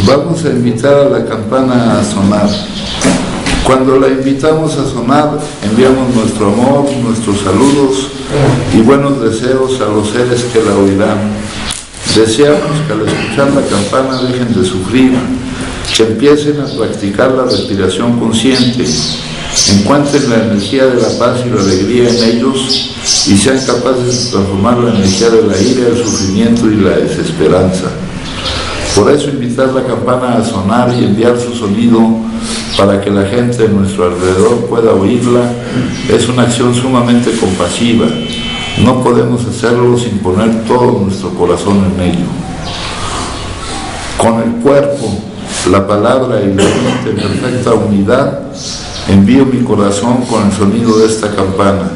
Vamos a invitar a la campana a sonar. Cuando la invitamos a sonar, enviamos nuestro amor, nuestros saludos y buenos deseos a los seres que la oirán. Deseamos que al escuchar la campana dejen de sufrir, que empiecen a practicar la respiración consciente, encuentren la energía de la paz y la alegría en ellos y sean capaces de transformar la energía de la ira, el sufrimiento y la desesperanza. Por eso invitar la campana a sonar y enviar su sonido para que la gente de nuestro alrededor pueda oírla es una acción sumamente compasiva. No podemos hacerlo sin poner todo nuestro corazón en ello. Con el cuerpo, la palabra y la mente en perfecta unidad, envío mi corazón con el sonido de esta campana.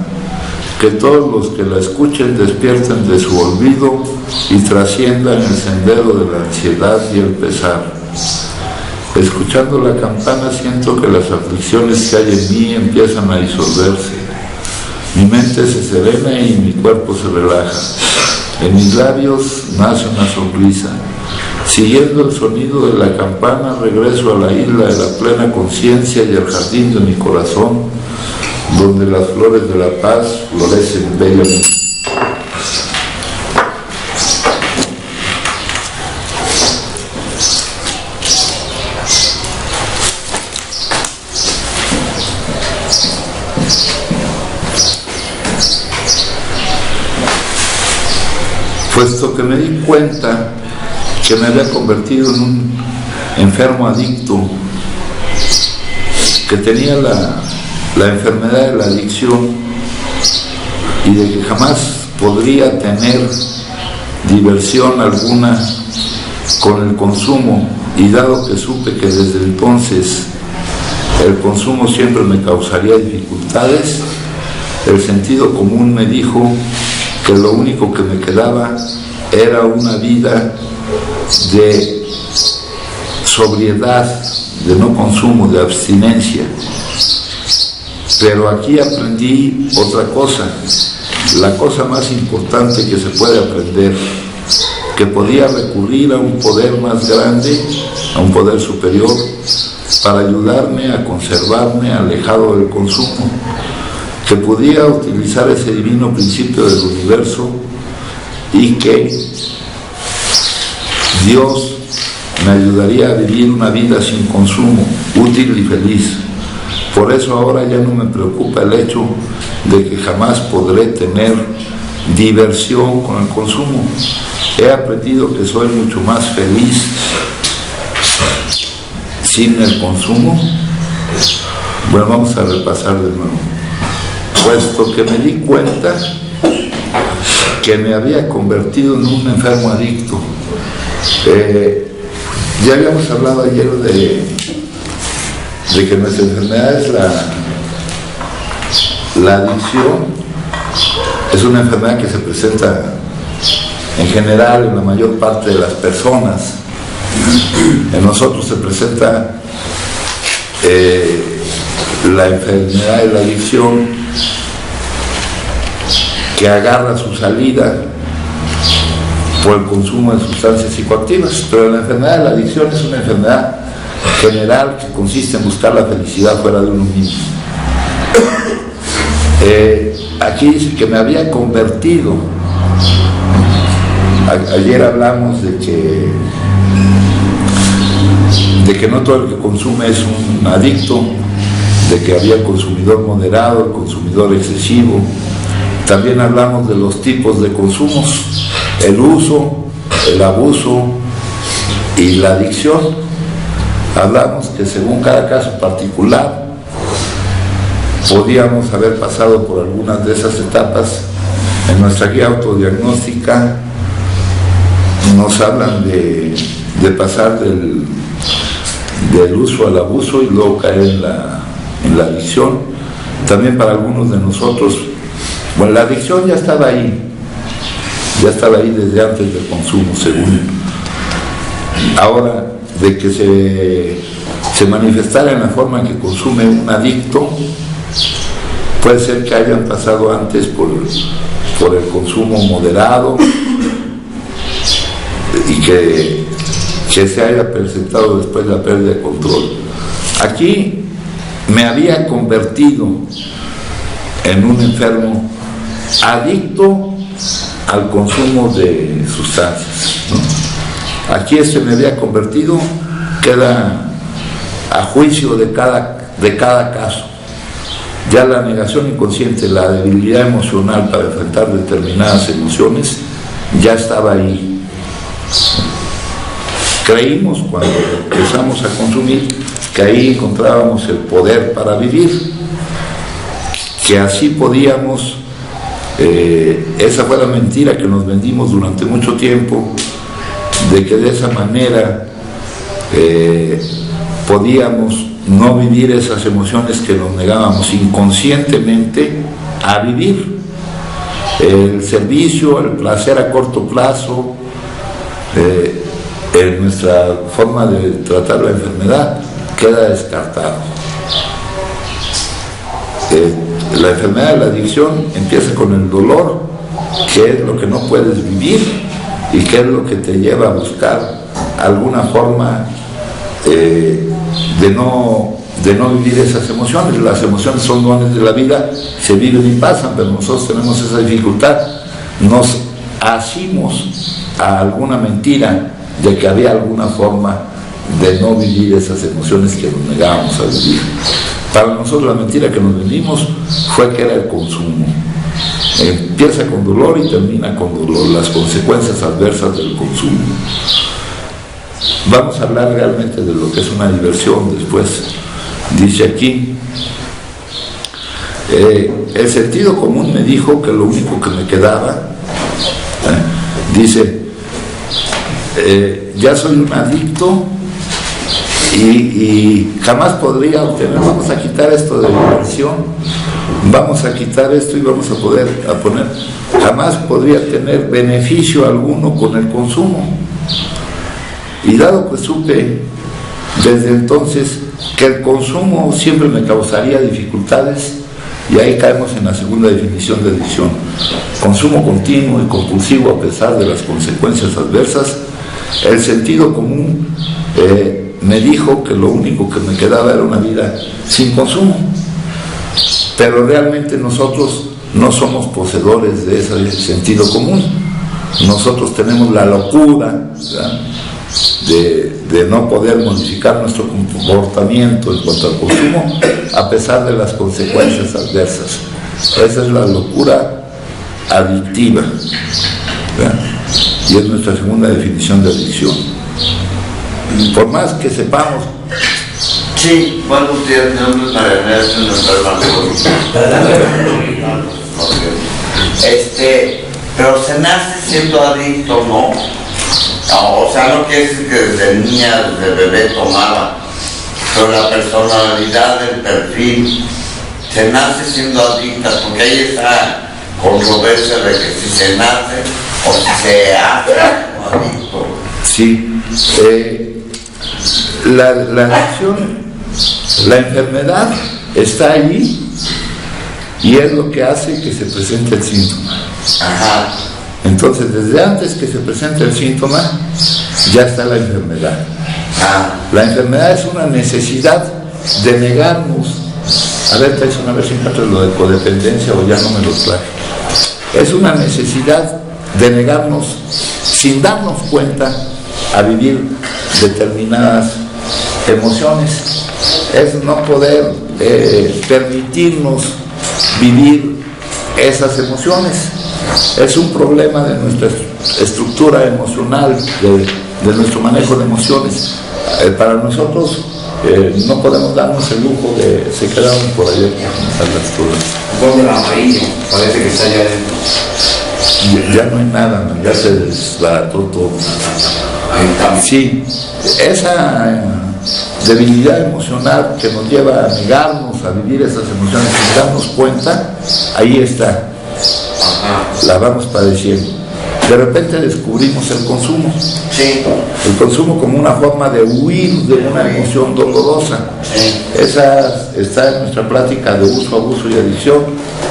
Que todos los que la escuchen despierten de su olvido y trasciendan el sendero de la ansiedad y el pesar. Escuchando la campana siento que las aflicciones que hay en mí empiezan a disolverse. Mi mente se serena y mi cuerpo se relaja. En mis labios nace una sonrisa. Siguiendo el sonido de la campana regreso a la isla de la plena conciencia y al jardín de mi corazón, donde las flores de la paz florecen bellamente. Puesto que me di cuenta que me había convertido en un enfermo adicto, que tenía la enfermedad de la adicción y de que jamás podría tener diversión alguna con el consumo, y dado que supe que desde entonces el consumo siempre me causaría dificultades, el sentido común me dijo que lo único que me quedaba era una vida de sobriedad, de no consumo, de abstinencia. Pero aquí aprendí otra cosa, la cosa más importante que se puede aprender, que podía recurrir a un poder más grande, a un poder superior, para ayudarme a conservarme alejado del consumo, que podía utilizar ese divino principio del universo y que Dios me ayudaría a vivir una vida sin consumo, útil y feliz. Por eso ahora ya no me preocupa el hecho de que jamás podré tener diversión con el consumo. He aprendido que soy mucho más feliz sin el consumo. Bueno, vamos a repasar de nuevo. Puesto que me di cuenta que me había convertido en un enfermo adicto. Ya habíamos hablado ayer de que nuestra enfermedad es la adicción. Es una enfermedad que se presenta en general en la mayor parte de las personas. En nosotros se presenta la enfermedad de la adicción, que agarra su salida por el consumo de sustancias psicoactivas, pero la enfermedad de la adicción es una enfermedad general que consiste en buscar la felicidad fuera de uno mismo. Aquí dice que me había convertido. Ayer hablamos de que no todo el que consume es un adicto, de que había el consumidor moderado, el consumidor excesivo. También hablamos de los tipos de consumos, el uso, el abuso y la adicción. Hablamos que según cada caso particular podíamos haber pasado por algunas de esas etapas. En nuestra guía autodiagnóstica nos hablan de pasar del uso al abuso y luego caer en la adicción. También para algunos de nosotros, bueno, la adicción ya estaba ahí desde antes del consumo, según. Ahora, de que se manifestara en la forma en que consume un adicto, puede ser que hayan pasado antes por el consumo moderado y que que se haya presentado después de la pérdida de control. Aquí me había convertido en un enfermo adicto al consumo de sustancias, ¿no? Aquí me había convertido, queda a juicio de cada caso. Ya la negación inconsciente, la debilidad emocional para enfrentar determinadas emociones, ya estaba ahí. Creímos cuando empezamos a consumir que ahí encontrábamos el poder para vivir, que así podíamos, esa fue la mentira que nos vendimos durante mucho tiempo, de que de esa manera podíamos no vivir esas emociones que nos negábamos inconscientemente a vivir. El servicio, el placer a corto plazo, en nuestra forma de tratar la enfermedad queda descartado. La enfermedad de la adicción empieza con el dolor, que es lo que no puedes vivir y que es lo que te lleva a buscar alguna forma de no vivir esas emociones. Las emociones son dones de la vida, se viven y pasan, pero nosotros tenemos esa dificultad. Nos asimos a alguna mentira de que había alguna forma de no vivir esas emociones que nos negábamos a vivir. Para nosotros la mentira que nos vendimos fue que era el consumo. Empieza con dolor y termina con dolor, las consecuencias adversas del consumo. Vamos a hablar realmente de lo que es una diversión después. Dice aquí, el sentido común me dijo que lo único que me quedaba, dice, ya soy un adicto y jamás podría obtener, vamos a quitar esto de diversión, vamos a quitar esto y vamos a poner, jamás podría tener beneficio alguno con el consumo. Y dado que supe desde entonces que el consumo siempre me causaría dificultades, y ahí caemos en la segunda definición de adicción: consumo continuo y compulsivo a pesar de las consecuencias adversas. El sentido común me dijo que lo único que me quedaba era una vida sin consumo, pero realmente nosotros no somos poseedores de ese sentido común. Nosotros tenemos la locura, ¿verdad?, de no poder modificar nuestro comportamiento en cuanto al consumo a pesar de las consecuencias adversas. Esa es la locura adictiva, ¿verdad? Y es nuestra segunda definición de adicción. Por más que sepamos. Sí, bueno, usted no pero se nace siendo adicto, ¿no? O sea, no quiere decir que desde niña, desde bebé tomaba, pero la personalidad, el perfil, se nace siendo adicta, porque hay esa controversia de que si se nace o si se hace como adicto. Sí, la adicción, la enfermedad está allí y es lo que hace que se presente el síntoma. Ajá. Entonces, desde antes que se presente el síntoma, ya está la enfermedad. La enfermedad es una necesidad de negarnos. A ver, Tyson, a ver si encuentras lo de codependencia o ya no me lo traje. Es una necesidad de negarnos sin darnos cuenta a vivir determinadas emociones. Es no poder permitirnos vivir esas emociones. Es un problema de nuestra estructura emocional, de nuestro manejo de emociones. Para nosotros no podemos darnos el lujo de... Se quedaron por allá a las turas. Con el amarillo, parece que está allá adentro. Ya no hay nada, ya se desbarató todo. Ahí está. Sí, esa debilidad emocional que nos lleva a negarnos a vivir esas emociones sin darnos cuenta, ahí está. La vamos padeciendo. De repente descubrimos el consumo. Sí. El consumo como una forma de huir de una emoción dolorosa. Esa está en nuestra plática de uso, abuso y adicción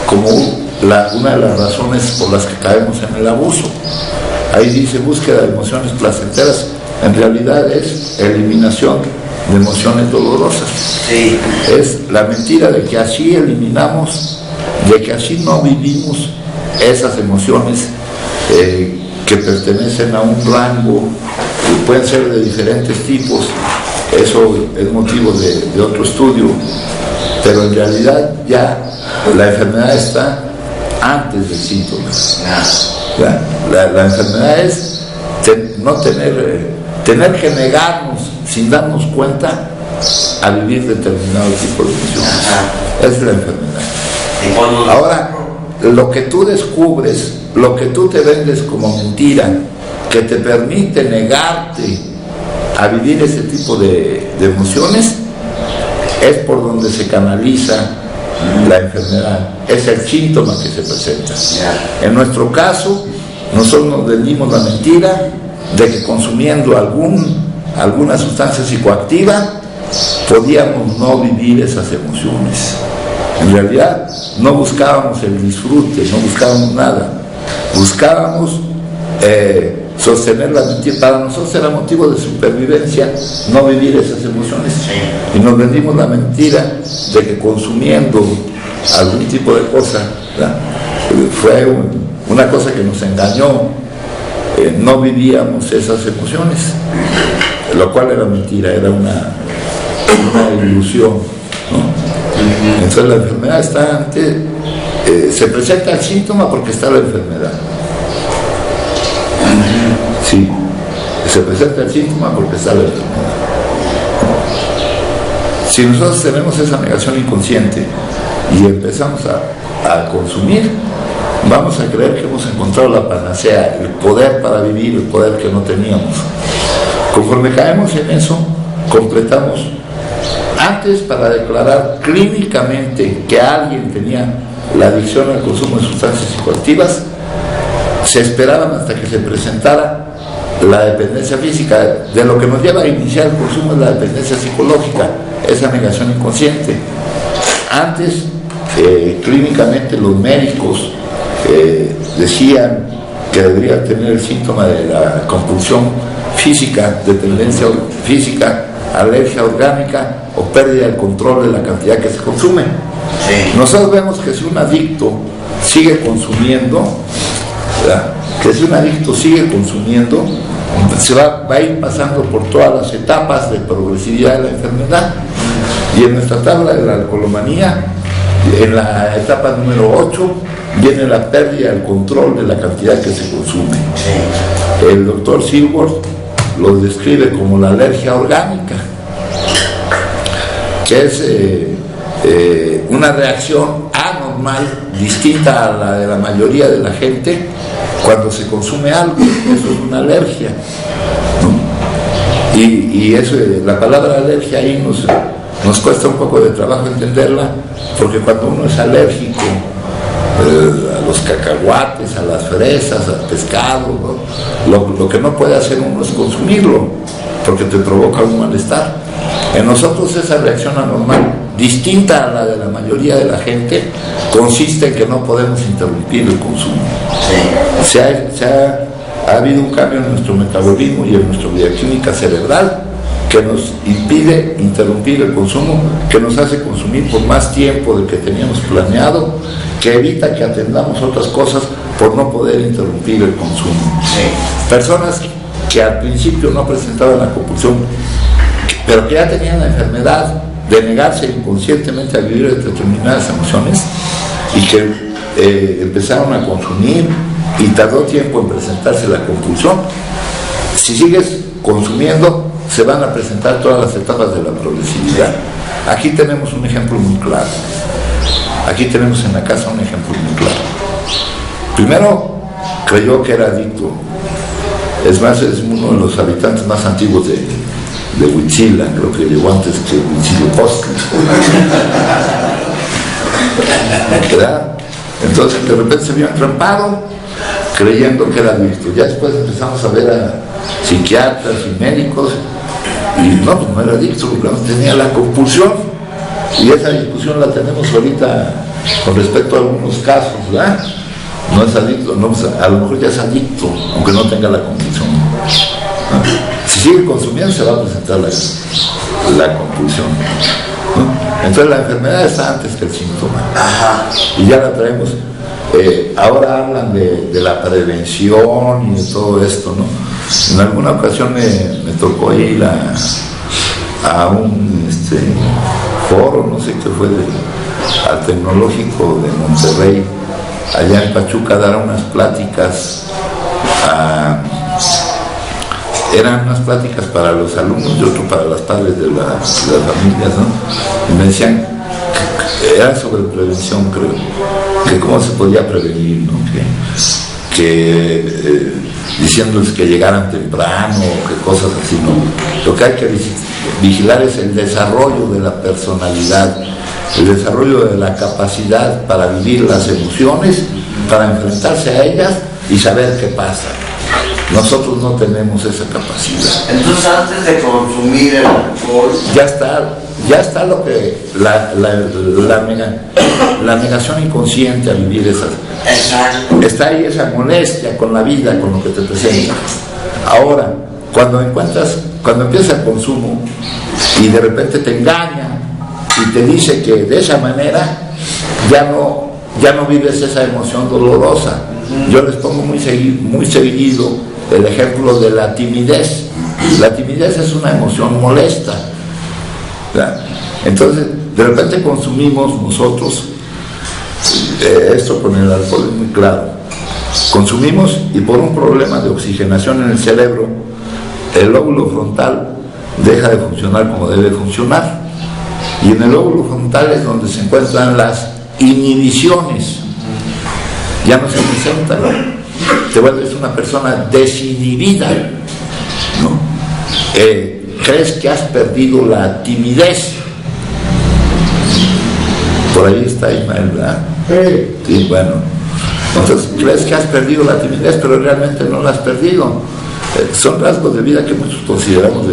como una de las razones por las que caemos en el abuso. Ahí dice búsqueda de emociones placenteras en realidad es eliminación de emociones dolorosas. Sí. Es la mentira de que así eliminamos, de que así no vivimos esas emociones que pertenecen a un rango, que pueden ser de diferentes tipos. Eso es motivo de otro estudio, pero en realidad ya la enfermedad está antes del síntoma. La enfermedad es no tener que negarnos sin darnos cuenta a vivir determinado tipo de emociones. Es la enfermedad. Ahora, lo que tú descubres, lo que tú te vendes como mentira, que te permite negarte a vivir ese tipo de emociones, es por donde se canaliza la enfermedad, es el síntoma que se presenta. En nuestro caso, nosotros nos vendimos la mentira de que consumiendo alguna sustancia psicoactiva podíamos no vivir esas emociones. En realidad no buscábamos el disfrute, no buscábamos nada, buscábamos sostener la mentira. Para nosotros era motivo de supervivencia no vivir esas emociones, y nos vendimos la mentira de que consumiendo algún tipo de cosa, ¿verdad? Fue una cosa que nos engañó, no vivíamos esas emociones, lo cual era mentira, era una ilusión, ¿no? Entonces la enfermedad está antes, se presenta el síntoma porque está la enfermedad. Sí, se presenta el síntoma porque está la enfermedad. Si nosotros tenemos esa negación inconsciente y empezamos a consumir, vamos a creer que hemos encontrado la panacea, el poder para vivir, el poder que no teníamos. Conforme caemos en eso, completamos. Antes, para declarar clínicamente que alguien tenía la adicción al consumo de sustancias psicoactivas, se esperaban hasta que se presentara la dependencia física. De lo que nos lleva a iniciar el consumo es la dependencia psicológica, esa negación inconsciente. Antes, clínicamente los médicos decían que debería tener el síntoma de la compulsión física, dependencia física, alergia orgánica o pérdida del control de la cantidad que se consume. Sí. Nosotros vemos que si un adicto sigue consumiendo, ¿verdad? Que si un adicto sigue consumiendo, se va a ir pasando por todas las etapas de progresividad de la enfermedad. Y en nuestra tabla de la alcoholomanía, en la etapa número 8, viene la pérdida del control de la cantidad que se consume. El doctor Silworth lo describe como la alergia orgánica, que es una reacción anormal, distinta a la de la mayoría de la gente cuando se consume algo. Eso es una alergia, ¿no? Y eso, la palabra alergia ahí nos cuesta un poco de trabajo entenderla, porque cuando uno es alérgico a los cacahuates, a las fresas, al pescado, ¿no? Lo que no puede hacer uno es consumirlo, porque te provoca un malestar. En nosotros esa reacción anormal, distinta a la de la mayoría de la gente, consiste en que no podemos interrumpir el consumo. Ha habido un cambio en nuestro metabolismo y en nuestra bioquímica cerebral que nos impide interrumpir el consumo, que nos hace consumir por más tiempo del que teníamos planeado, que evita que atendamos otras cosas por no poder interrumpir el consumo. Personas que al principio no presentaban la compulsión, pero que ya tenían la enfermedad de negarse inconscientemente a vivir determinadas emociones y que empezaron a consumir y tardó tiempo en presentarse la compulsión. Si sigues consumiendo, se van a presentar todas las etapas de la progresividad. Aquí tenemos un ejemplo muy claro. Aquí tenemos en la casa un ejemplo muy claro. Primero, creyó que era adicto. Es más, es uno de los habitantes más antiguos de Huitzila, creo que llegó antes que Huitzilopochtli. ¿Verdad? Entonces, de repente se vio entrampado, creyendo que era adicto. Ya después empezamos a ver a psiquiatras y médicos, y no, pues no era adicto, porque no tenía la compulsión. Y esa discusión la tenemos ahorita con respecto a algunos casos, ¿verdad? No es adicto, no, a lo mejor ya es adicto, aunque no tenga la compulsión. Si sigue consumiendo se va a presentar la compulsión, ¿no? Entonces la enfermedad está antes que el síntoma. Ajá. Y ya la traemos. Ahora hablan de la prevención y de todo esto, ¿no? En alguna ocasión me tocó ir a un foro, no sé qué fue, al Tecnológico de Monterrey, allá en Pachuca, dar unas pláticas. Eran unas pláticas para los alumnos y otro para los padres de las familias, ¿no? Y me decían, era sobre prevención, creo, que cómo se podía prevenir, ¿no? Diciéndoles que llegaran temprano, que cosas así, ¿no? Lo que hay que vigilar es el desarrollo de la personalidad, el desarrollo de la capacidad para vivir las emociones, para enfrentarse a ellas y saber qué pasa. Nosotros no tenemos esa capacidad. Entonces, antes de consumir el alcohol, ya está lo que la negación inconsciente a vivir esas. exacto, Está ahí esa molestia con la vida, con lo que te presenta. Ahora, cuando empieza el consumo y de repente te engaña y te dice que de esa manera ya no vives esa emoción dolorosa. Yo les pongo muy seguido el ejemplo de la timidez. La timidez es una emoción molesta, ¿verdad? Entonces, de repente consumimos nosotros, esto con el alcohol es muy claro, consumimos y por un problema de oxigenación en el cerebro, el lóbulo frontal deja de funcionar como debe funcionar. Y en el lóbulo frontal es donde se encuentran las inhibiciones. Ya no se presentan, ¿no? Te vuelves una persona desinhibida, ¿no? Crees que has perdido la timidez. Por ahí está Ismael, ¿verdad? Sí, bueno. Entonces, crees que has perdido la timidez, pero realmente no la has perdido. Son rasgos de vida que muchos consideramos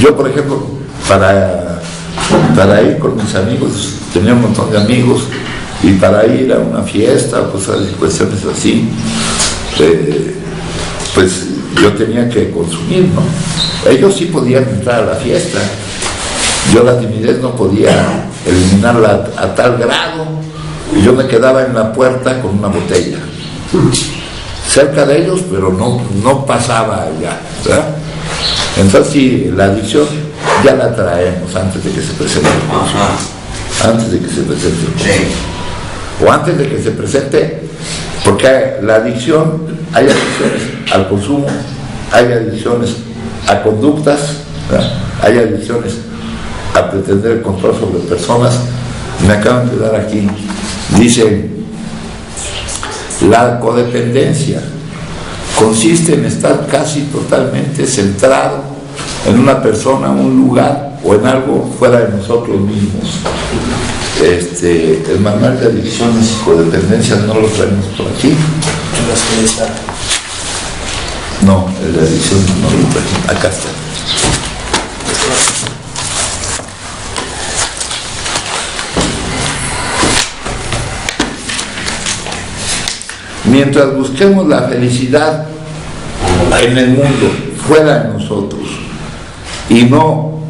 Yo, por ejemplo, para ir con mis amigos, tenía un montón de amigos, y para ir a una fiesta, cuestiones así, pues yo tenía que consumir, ¿no? Ellos sí podían entrar a la fiesta, yo la timidez no podía eliminarla a tal grado, y yo me quedaba en la puerta con una botella, cerca de ellos, pero no pasaba allá, ¿verdad? Entonces sí, la adicción ya la traemos antes de que se presente el consumo, antes de que se presente el consumo. sí. O antes de que se presente, porque la adicción, hay adicciones al consumo, hay adicciones a conductas, ¿verdad? Hay adicciones a pretender el control sobre personas. Me acaban de dar aquí, dice, la codependencia consiste en estar casi totalmente centrado en una persona, un lugar o en algo fuera de nosotros mismos. El manual de adicciones y codependencia no lo traemos por aquí. No, el de adicciones no lo traemos. Acá está. Mientras busquemos la felicidad en el mundo, fuera de nosotros, y no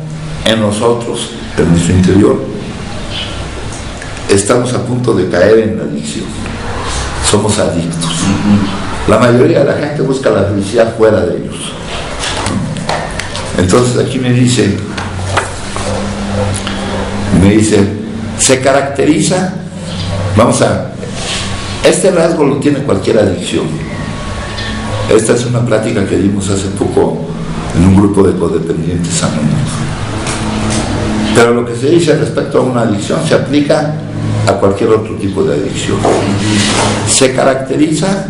en nosotros, en nuestro interior, estamos a punto de caer en la adicción. Somos adictos. La mayoría de la gente busca la felicidad fuera de ellos. Entonces aquí me dice, se caracteriza, este rasgo lo tiene cualquier adicción. Esta es una plática que dimos hace poco en un grupo de codependientes anónimos. Pero lo que se dice respecto a una adicción se aplica a cualquier otro tipo de adicción. Se caracteriza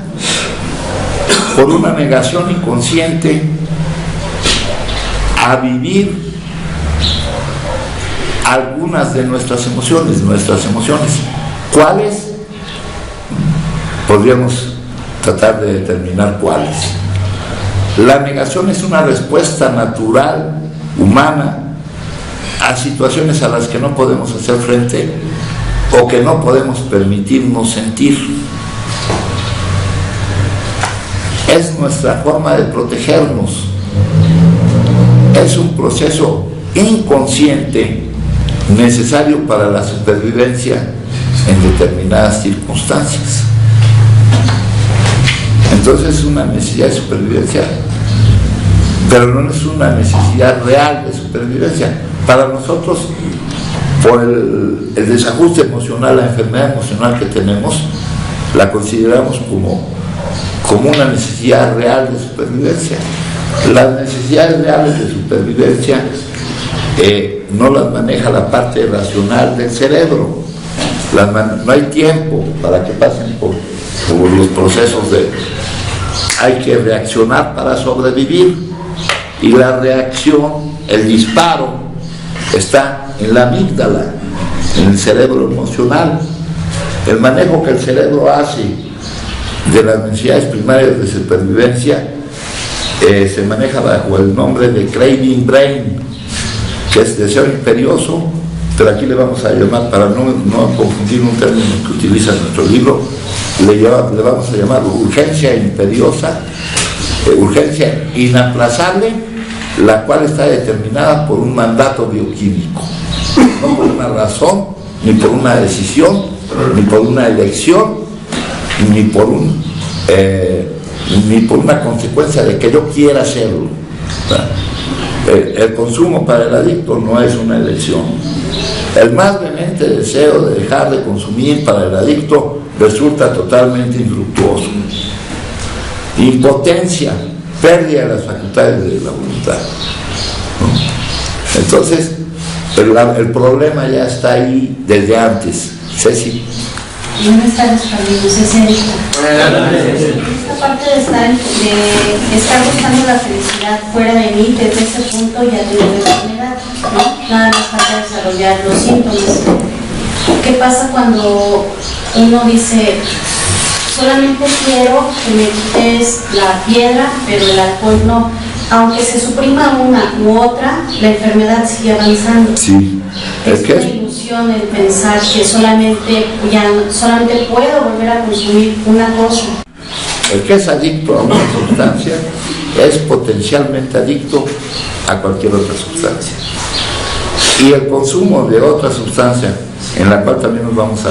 por una negación inconsciente a vivir algunas de nuestras emociones. ¿Cuáles? Podríamos tratar de determinar cuáles. La negación es una respuesta natural, humana, a situaciones a las que no podemos hacer frente o que no podemos permitirnos sentir. Es nuestra forma de protegernos es un proceso inconsciente necesario para la supervivencia en determinadas circunstancias. Entonces es una necesidad de supervivencia, pero no es una necesidad real de supervivencia. Para nosotros, por el desajuste emocional, la enfermedad emocional que tenemos, la consideramos como una necesidad real de supervivencia. Las necesidades reales de supervivencia no las maneja la parte racional del cerebro. No hay tiempo para que pasen por los procesos hay que reaccionar para sobrevivir, y la reacción, el disparo, está en la amígdala, en el cerebro emocional. El manejo que el cerebro hace de las necesidades primarias de supervivencia se maneja bajo el nombre de craving brain, que es deseo imperioso, pero aquí le vamos a llamar, para no confundir un término que utiliza nuestro libro, le vamos a llamar urgencia imperiosa, urgencia inaplazable, la cual está determinada por un mandato bioquímico, no por una razón, ni por una decisión, ni por una elección, ni por una consecuencia de que yo quiera hacerlo. El consumo para el adicto no es una elección. El más vehemente deseo de dejar de consumir para el adicto resulta totalmente infructuoso. Impotencia, pérdida de las facultades de la voluntad, ¿no? Entonces, el problema ya está ahí desde antes. Ceci. Buenas tardes, Pablo. Esta parte de estar buscando la felicidad fuera de mí, desde ese punto ya tengo la enfermedad, ¿no? Nada más falta desarrollar los síntomas. ¿Qué pasa cuando uno dice, solamente quiero que me quites la piedra, pero el alcohol no? Aunque se suprima una u otra, la enfermedad sigue avanzando. Sí. Es una ilusión el pensar que solamente puedo volver a consumir una cosa. El que es adicto a una sustancia es potencialmente adicto a cualquier otra sustancia. Y el consumo de otra sustancia, en la cual también nos vamos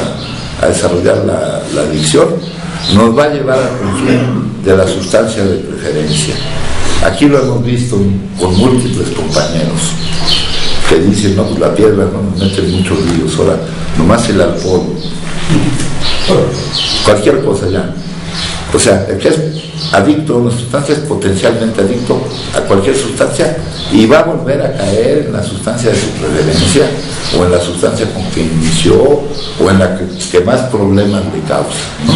a desarrollar la adicción, nos va a llevar al consumo de la sustancia de preferencia. Aquí lo hemos visto con múltiples compañeros que dicen, no, pues la piedra no nos mete muchos líos, ahora nomás el alcohol, cualquier cosa ya. O sea, el que es adicto a una sustancia es potencialmente adicto a cualquier sustancia y va a volver a caer en la sustancia de su preferencia o en la sustancia con que inició o en la que más problemas le causa, ¿no?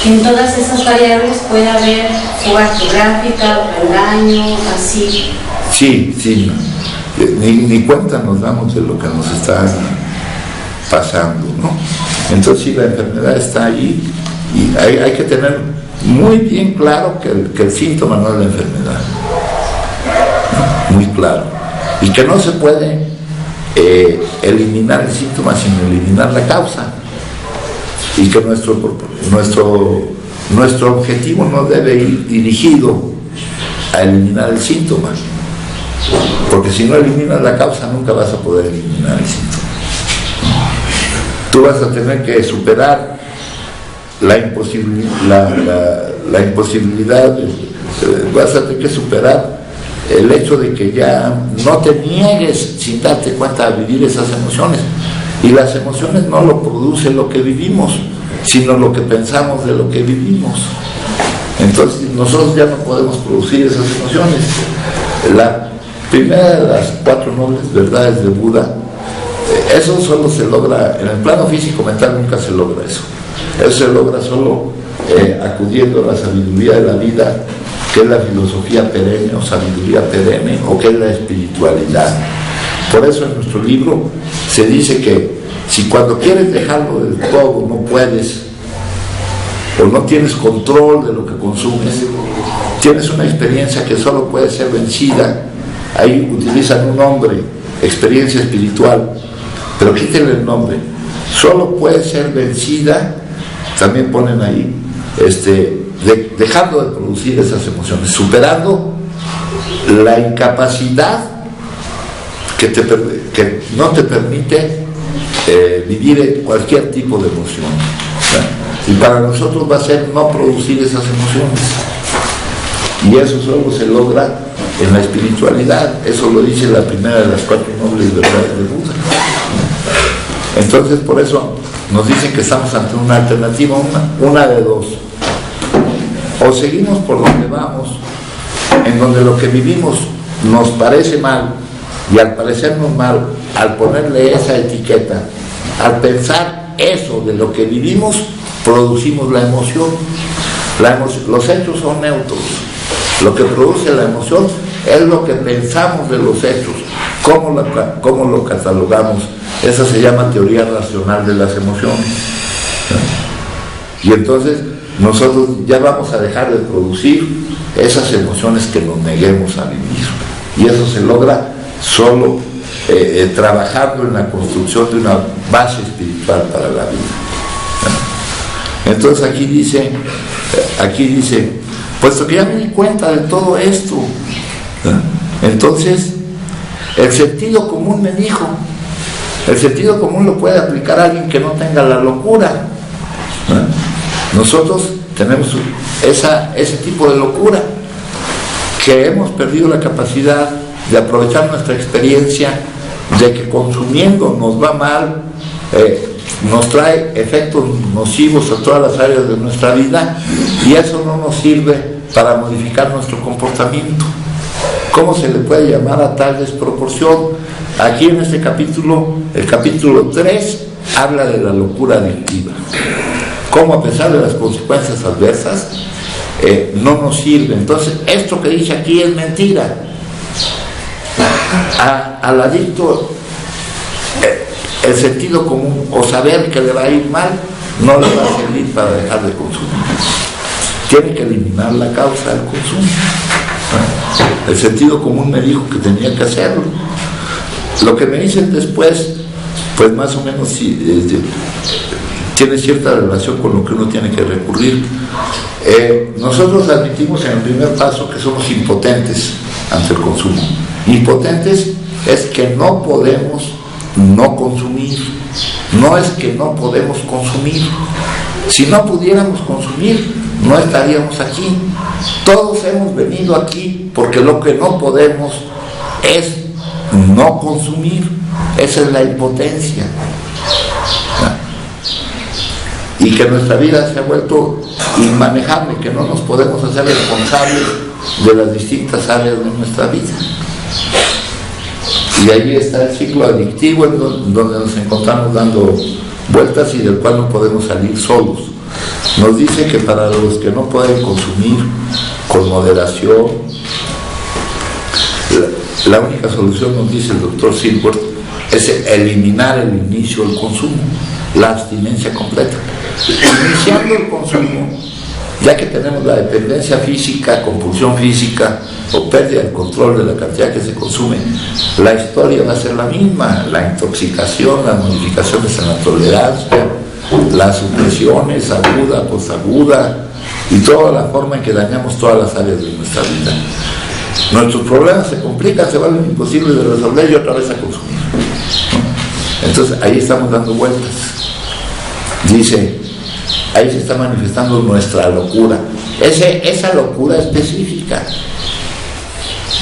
En todas esas variables puede haber fuga geográfica, engaño, así. Sí, ni cuenta nos damos de lo que nos está pasando, ¿no? Entonces sí, la enfermedad está ahí y hay que tener muy bien claro que el síntoma no es la enfermedad, ¿no? Muy claro, y que no se puede eliminar el síntoma sin eliminar la causa, y que nuestro objetivo no debe ir dirigido a eliminar el síntoma, porque si no eliminas la causa nunca vas a poder eliminar el síntoma. Tú vas a tener que superar la imposibilidad, vas a tener que superar el hecho de que ya no te niegues sin darte cuenta a vivir esas emociones. Y las emociones no lo produce lo que vivimos, sino lo que pensamos de lo que vivimos. Entonces nosotros ya no podemos producir esas emociones. La primera de las 4 nobles verdades de Buda, eso solo se logra, en el plano físico-mental nunca se logra eso. Eso se logra solo acudiendo a la sabiduría de la vida, que es la filosofía perenne o sabiduría perenne, o que es la espiritualidad. Por eso en nuestro libro se dice que si cuando quieres dejarlo del todo no puedes, o no tienes control de lo que consumes, tienes una experiencia que solo puede ser vencida. Ahí utilizan un nombre, experiencia espiritual, pero quítenle el nombre. Solo puede ser vencida, también ponen ahí, dejando de producir esas emociones, superando la incapacidad que no te permite vivir cualquier tipo de emoción. Y para nosotros va a ser no producir esas emociones. Y eso solo se logra en la espiritualidad. Eso lo dice la primera de las 4 nobles verdades de Buda. Entonces, por eso nos dicen que estamos ante una alternativa, una de dos. O seguimos por donde vamos, en donde lo que vivimos nos parece mal, y al parecernos mal, al ponerle esa etiqueta, al pensar eso de lo que vivimos, producimos la emoción. Los hechos son neutros. Lo que produce la emoción es lo que pensamos de los hechos, cómo lo catalogamos. Esa se llama teoría racional de las emociones. Y entonces nosotros ya vamos a dejar de producir esas emociones que nos neguemos a vivir. Y eso se logra solo trabajando en la construcción de una base espiritual para la vida. Entonces aquí dice, puesto que ya me di cuenta de todo esto, entonces el sentido común me dijo, el sentido común lo puede aplicar a alguien que no tenga la locura. Nosotros tenemos ese tipo de locura, que hemos perdido la capacidad de aprovechar nuestra experiencia de que consumiendo nos va mal, nos trae efectos nocivos a todas las áreas de nuestra vida, y eso no nos sirve para modificar nuestro comportamiento. ¿Cómo se le puede llamar a tal desproporción? Aquí en este capítulo, el capítulo 3, habla de la locura adictiva. Cómo a pesar de las consecuencias adversas, no nos sirve. Entonces, esto que dice aquí es mentira. Al adicto, el sentido común o saber que le va a ir mal no le va a servir para dejar de consumir. Tiene que eliminar la causa del consumo. El sentido común me dijo que tenía que hacerlo. Lo que me dicen después, pues más o menos tiene cierta relación con lo que uno tiene que recurrir. Nosotros admitimos en el primer paso que somos impotentes ante el consumo. Impotentes es que no podemos no consumir. No es que no podemos consumir. Si no pudiéramos consumir, no estaríamos aquí. Todos hemos venido aquí porque lo que no podemos es no consumir. Esa es la impotencia. Y que nuestra vida se ha vuelto inmanejable, que no nos podemos hacer responsables de las distintas áreas de nuestra vida. Y ahí está el ciclo adictivo en donde nos encontramos dando vueltas y del cual no podemos salir solos. Nos dice que para los que no pueden consumir con moderación, la única solución, nos dice el doctor Silbert, es eliminar el inicio del consumo, la abstinencia completa. Iniciando el consumo, ya que tenemos la dependencia física, compulsión física o pérdida del control de la cantidad que se consume, la historia va a ser la misma: la intoxicación, las modificaciones en la tolerancia, las supresiones aguda, posaguda y toda la forma en que dañamos todas las áreas de nuestra vida. Nuestros problemas se complican, se vuelven imposibles de resolver y otra vez a consumir, ¿no? Entonces ahí estamos dando vueltas. Dice, ahí se está manifestando nuestra locura, esa locura específica,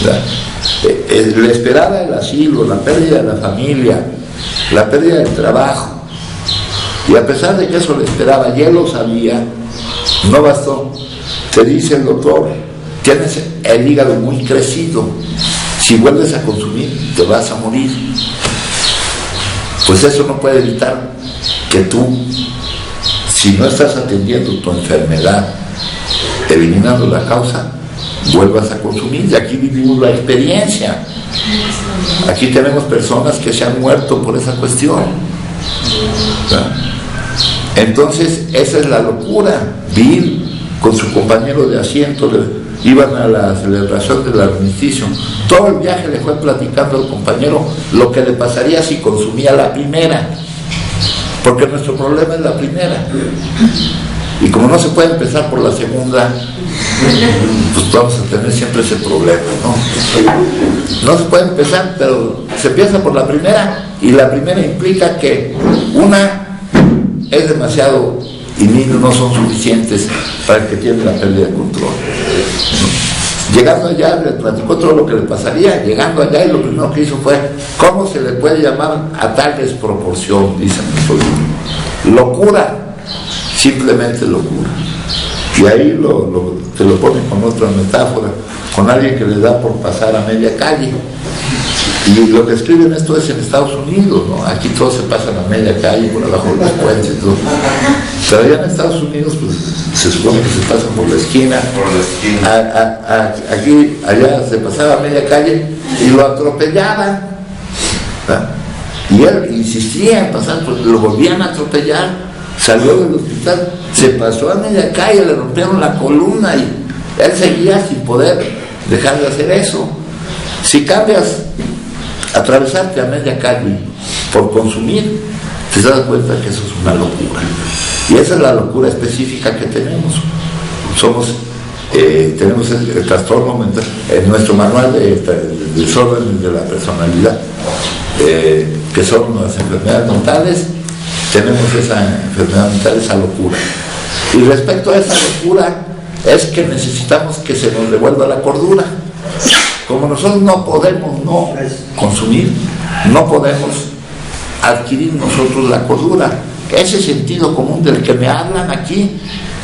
la esperada del asilo, la pérdida de la familia, la pérdida del trabajo. Y a pesar de que eso le esperaba, ya lo sabía, no bastó. Te dice el doctor, tienes el hígado muy crecido, si vuelves a consumir te vas a morir. Pues eso no puede evitar que tú, si no estás atendiendo tu enfermedad, eliminando la causa, vuelvas a consumir. Y aquí vivimos la experiencia. Aquí tenemos personas que se han muerto por esa cuestión. Entonces, esa es la locura. Bill, con su compañero de asiento, iban a la celebración del armisticio. Todo el viaje le fue platicando al compañero lo que le pasaría si consumía la primera, porque nuestro problema es la primera. Y como no se puede empezar por la segunda, pues vamos a tener siempre ese problema, ¿no? No se puede empezar, pero se empieza por la primera, y la primera implica que una es demasiado y niños no son suficientes para el que tiene la pérdida de control, ¿no? Llegando allá, le platicó todo lo que le pasaría. Llegando allá, y lo primero que hizo fue: ¿cómo se le puede llamar a tal desproporción? Dicen nuestro libro. Locura, simplemente locura. Y ahí te lo ponen con otra metáfora, con alguien que le da por pasar a media calle. Y lo que escriben esto es en Estados Unidos, ¿no? Aquí todos se pasan a media calle, por abajo de los puentes, ¿no? Pero allá en Estados Unidos, pues se supone que se pasan por la esquina. Aquí, allá se pasaba a media calle y lo atropellaban, ¿verdad? Y él insistía en pasar, pues lo volvían a atropellar. Salió del hospital, se pasó a media calle, le rompieron la columna y él seguía sin poder dejar de hacer eso. Si cambias atravesarte a media calle por consumir, te das cuenta que eso es una locura. Y esa es la locura específica que tenemos. Tenemos el trastorno mental, en nuestro manual de desórdenes de la personalidad, que son las enfermedades mentales. Tenemos esa enfermedad mental, esa locura. Y respecto a esa locura, es que necesitamos que se nos devuelva la cordura. Como nosotros no podemos no consumir, no podemos adquirir nosotros la cordura. Ese sentido común del que me hablan aquí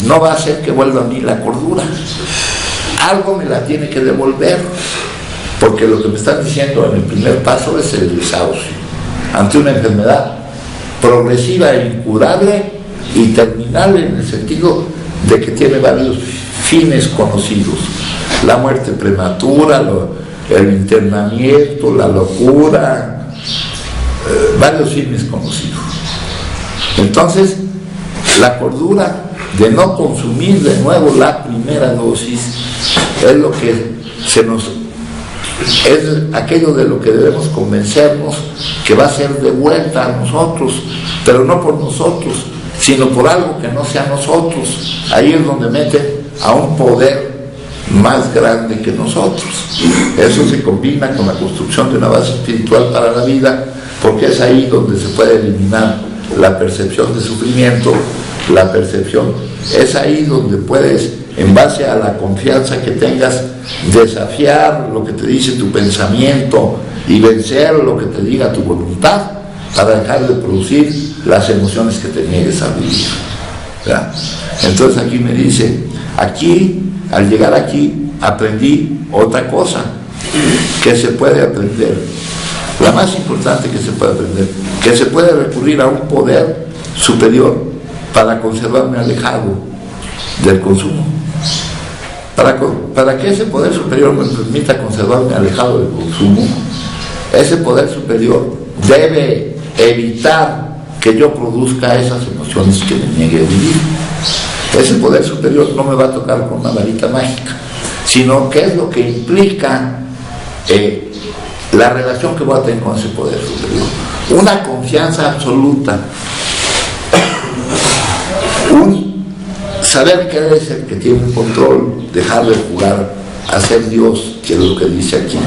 no va a hacer que vuelva a mí la cordura. Algo me la tiene que devolver, porque lo que me están diciendo en el primer paso es el desahucio ante una enfermedad progresiva e incurable y terminal, en el sentido de que tiene varios fines conocidos: la muerte prematura, el internamiento, la locura, varios fines conocidos. Entonces, la cordura de no consumir de nuevo la primera dosis es lo que es aquello de lo que debemos convencernos que va a ser devuelta a nosotros, pero no por nosotros, sino por algo que no sea nosotros. Ahí es donde meten a un poder más grande que nosotros. Eso se combina con la construcción de una base espiritual para la vida, porque es ahí donde se puede eliminar la percepción de sufrimiento, la percepción, es ahí donde puedes, en base a la confianza que tengas, desafiar lo que te dice tu pensamiento y vencer lo que te diga tu voluntad, para dejar de producir las emociones que te niegues a vivir, ¿verdad? Entonces aquí me dice, al llegar aquí, aprendí otra cosa que se puede aprender, la más importante que se puede aprender, que se puede recurrir a un poder superior para conservarme alejado del consumo. Para que ese poder superior me permita conservarme alejado del consumo, ese poder superior debe evitar que yo produzca esas emociones que me niegue a vivir. Ese poder superior no me va a tocar con una varita mágica, sino que es lo que implica la relación que voy a tener con ese poder superior. Una confianza absoluta, saber que Él es el que tiene el control, dejar de jugar a ser Dios, que es lo que dice aquí.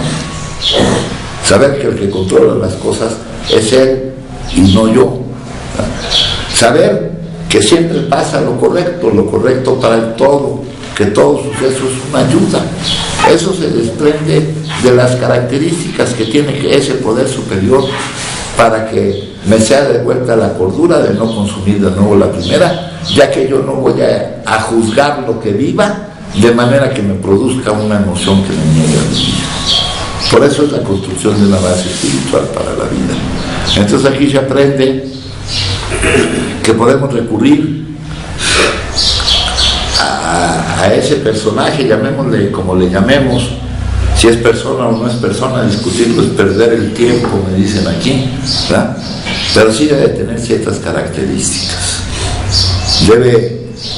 Saber que el que controla las cosas es Él y no yo. Saber que siempre pasa lo correcto para el todo, que todo suceso es una ayuda. Eso se desprende de las características que tiene ese poder superior para que me sea devuelta la cordura de no consumir de nuevo la primera, ya que yo no voy a juzgar lo que viva de manera que me produzca una emoción que me niegue a vivir. Por eso es la construcción de una base espiritual para la vida. Entonces aquí se aprende que podemos recurrir a ese personaje, llamémosle como le llamemos, si es persona o no es persona, discutirlo es perder el tiempo, me dicen aquí, ¿verdad? Pero sí debe tener ciertas características.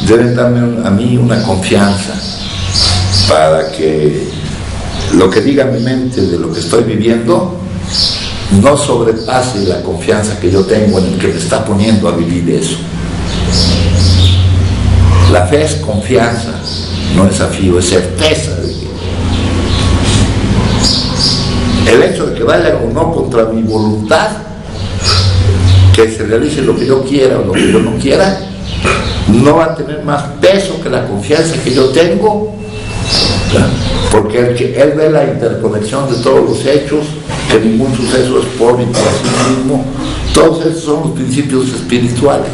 Deben darme a mí una confianza para que lo que diga mi mente de lo que estoy viviendo no sobrepase la confianza que yo tengo en el que me está poniendo a vivir eso. La fe es confianza, no desafío, es certeza de que el hecho de que vaya o no contra mi voluntad, que se realice lo que yo quiera o lo que yo no quiera, no va a tener más peso que la confianza que yo tengo, porque él ve la interconexión de todos los hechos, que ningún suceso es por y para sí mismo. Todos esos son los principios espirituales.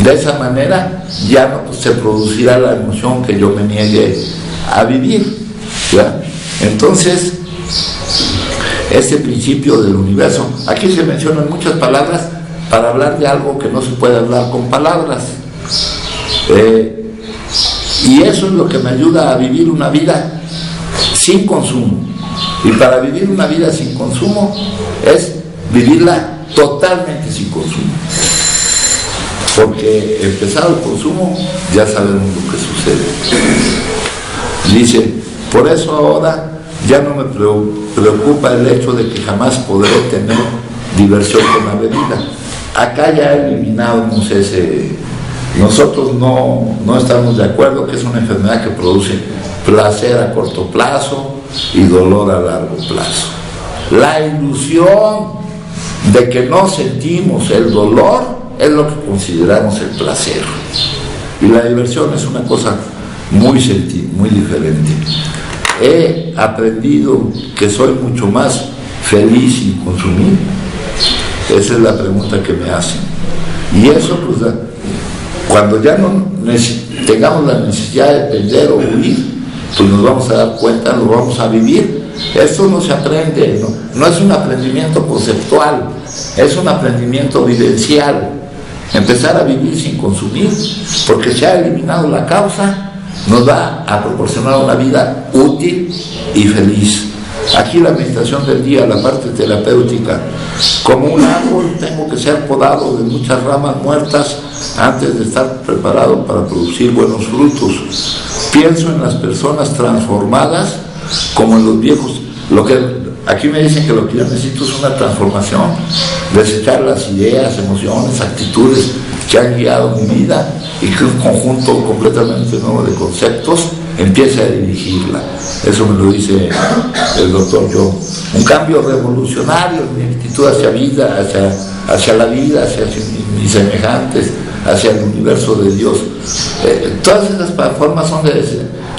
De esa manera ya no se producirá la emoción que yo me niegue a vivir, ¿verdad? Entonces, este principio del universo, aquí se mencionan muchas palabras para hablar de algo que no se puede hablar con palabras, y eso es lo que me ayuda a vivir una vida sin consumo. Y para vivir una vida sin consumo es vivirla totalmente sin consumo, porque empezado el consumo ya sabemos lo que sucede. Dice, por eso ahora ya no me preocupa el hecho de que jamás podré tener diversión con la bebida. Acá ya eliminamos ese. Nosotros no estamos de acuerdo que es una enfermedad que produce placer a corto plazo y dolor a largo plazo. La ilusión de que no sentimos el dolor es lo que consideramos el placer, y la diversión es una cosa muy diferente. He aprendido que soy mucho más feliz sin consumir. Esa es la pregunta que me hacen, y eso pues cuando ya no tengamos la necesidad de perder o huir, pues nos vamos a dar cuenta, lo vamos a vivir. Esto no se aprende, no es un aprendimiento conceptual, es un aprendimiento vivencial. Empezar a vivir sin consumir, porque se ha eliminado la causa, nos va a proporcionar una vida útil y feliz. Aquí la meditación del día, la parte terapéutica. Como un árbol tengo que ser podado de muchas ramas muertas antes de estar preparado para producir buenos frutos. Pienso en las personas transformadas como en los viejos. Aquí me dicen que lo que yo necesito es una transformación, desechar las ideas, emociones, actitudes que han guiado mi vida, y que un conjunto completamente nuevo de conceptos empiece a dirigirla. Eso me lo dice el doctor Jung. Un cambio revolucionario en mi actitud hacia la vida, hacia mis semejantes, hacia el universo de Dios. Todas esas formas son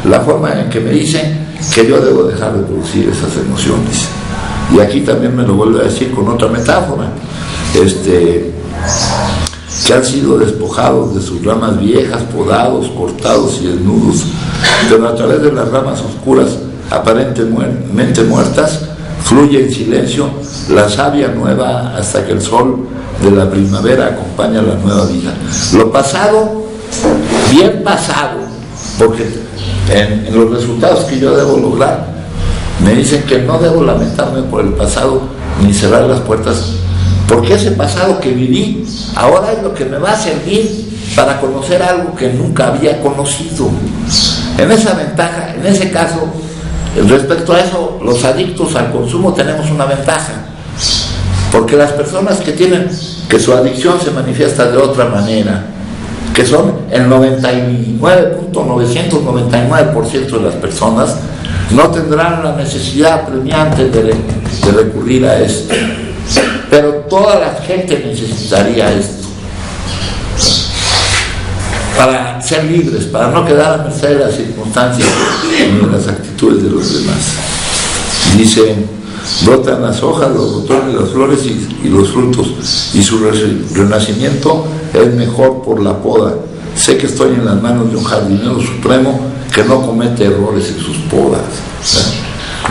la forma en que me dicen que yo debo dejar de producir esas emociones. Y aquí también me lo vuelve a decir con otra metáfora, que han sido despojados de sus ramas viejas, podados, cortados y desnudos, pero a través de las ramas oscuras aparentemente muertas fluye en silencio la savia nueva hasta que el sol de la primavera acompaña la nueva vida. Lo pasado, bien pasado, porque en los resultados que yo debo lograr me dicen que no debo lamentarme por el pasado ni cerrar las puertas, porque ese pasado que viví ahora es lo que me va a servir para conocer algo que nunca había conocido. En esa ventaja, en ese caso, respecto a eso, los adictos al consumo tenemos una ventaja, porque las personas que su adicción se manifiesta de otra manera, que son el 99.999% de las personas, no tendrán la necesidad apremiante de recurrir a esto. Pero toda la gente necesitaría esto para ser libres, para no quedar a merced de las circunstancias ni de las actitudes de los demás. Dice, brotan las hojas, los botones, las flores y los frutos, y su renacimiento es mejor por la poda. Sé que estoy en las manos de un jardinero supremo que no comete errores en sus podas.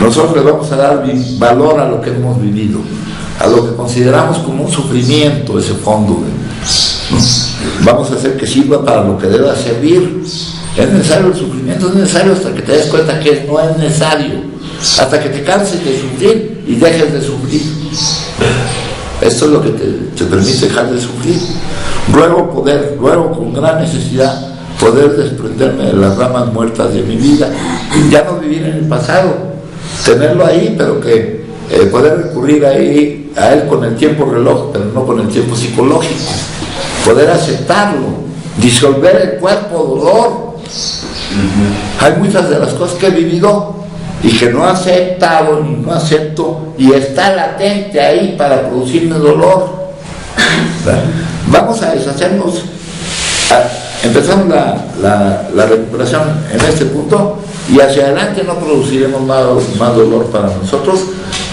Nosotros le vamos a dar valor a lo que hemos vivido, a lo que consideramos como un sufrimiento, ese fondo. Vamos a hacer que sirva para lo que deba servir. Es necesario el sufrimiento, es necesario hasta que te des cuenta que no es necesario, hasta que te canses de sufrir y dejes de sufrir. Esto es lo que te permite dejar de sufrir. Luego con gran necesidad poder desprenderme de las ramas muertas de mi vida, ya no vivir en el pasado, tenerlo ahí, pero que poder recurrir a él con el tiempo reloj, pero no con el tiempo psicológico, poder aceptarlo disolver el cuerpo, dolor. Hay muchas de las cosas que he vivido y que no he aceptado ni no acepto, y está latente ahí para producirme dolor. Vamos a deshacernos, empezamos la recuperación en este punto, y hacia adelante no produciremos más dolor para nosotros,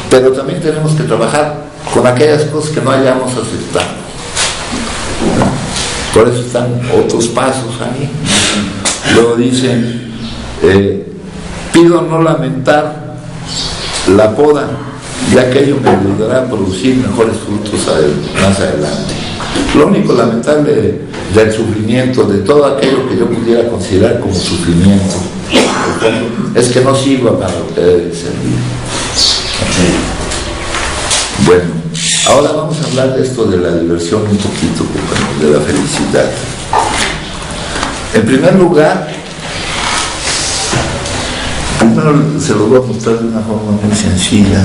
pero también tenemos que trabajar con aquellas cosas que no hayamos aceptado. Por eso están otros pasos ahí. Luego dice, pido no lamentar la poda, ya que ello me ayudará a producir mejores frutos más adelante. Lo único lamentable del sufrimiento, de todo aquello que yo pudiera considerar como sufrimiento, es que no sirva para lo que debe servir. Bueno, ahora vamos a hablar de esto de la diversión un poquito, de la felicidad. En primer lugar, primero se lo voy a mostrar de una forma muy sencilla.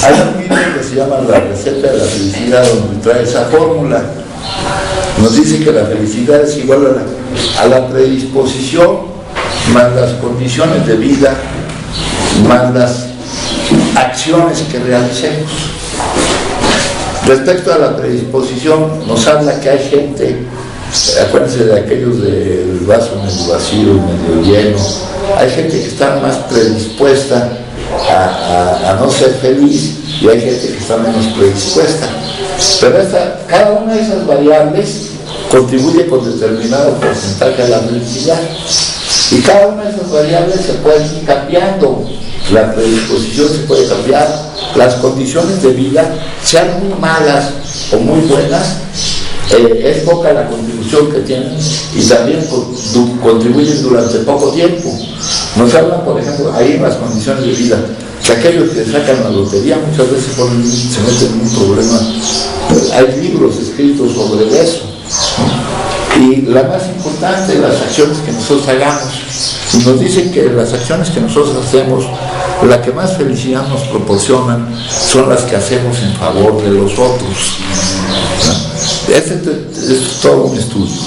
Hay un libro que se llama La receta de la felicidad, donde trae esa fórmula. Nos dice que la felicidad es igual a la predisposición más las condiciones de vida más las acciones que realicemos. Respecto a la predisposición, nos habla que hay gente, acuérdense de aquellos del vaso medio vacío, medio lleno, hay gente que está más predispuesta a no ser feliz, y hay gente que está menos predispuesta. Pero cada una de esas variables contribuye con determinado porcentaje a la felicidad, y cada una de esas variables se pueden ir cambiando. La predisposición se puede cambiar, las condiciones de vida, sean muy malas o muy buenas, es poca la contribución que tienen, y también contribuyen durante poco tiempo. Nos hablan, por ejemplo, ahí en las condiciones de vida, que aquellos que sacan la lotería muchas veces se meten en un problema. Hay libros escritos sobre eso, y la más importante, las acciones que nosotros hagamos. Y nos dicen que las acciones que nosotros hacemos, la que más felicidad nos proporcionan, son las que hacemos en favor de los otros. Este es todo un estudio.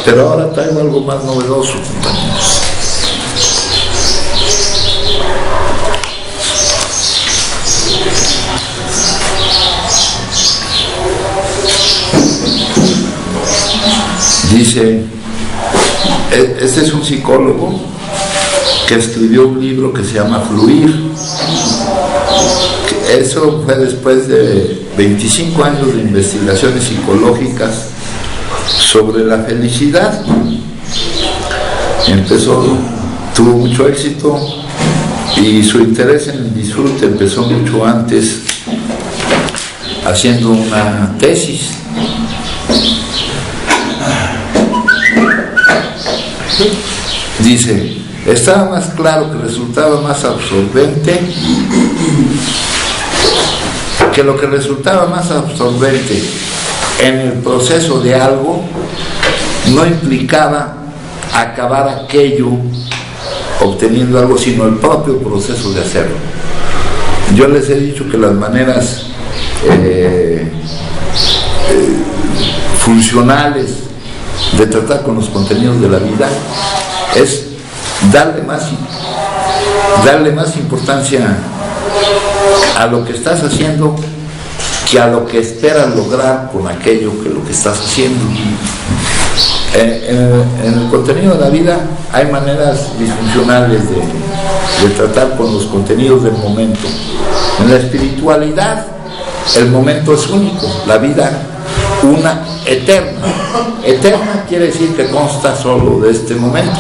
Pero ahora traigo algo más novedoso, compañeros. Dice, este es un psicólogo que escribió un libro que se llama Fluir. Eso fue después de 25 años de investigaciones psicológicas sobre la felicidad. Tuvo mucho éxito, y su interés en el disfrute empezó mucho antes, haciendo una tesis. Dice, estaba más claro que resultaba más absorbente, que lo que resultaba más absorbente en el proceso de algo no implicaba acabar aquello obteniendo algo, sino el propio proceso de hacerlo. Yo les he dicho que las maneras funcionales de tratar con los contenidos de la vida es darle más importancia a lo que estás haciendo que a lo que esperas lograr con aquello que lo que estás haciendo. En el contenido de la vida hay maneras disfuncionales de tratar con los contenidos del momento. En la espiritualidad, el momento es único, la vida una eterna. Eterna quiere decir que consta solo de este momento.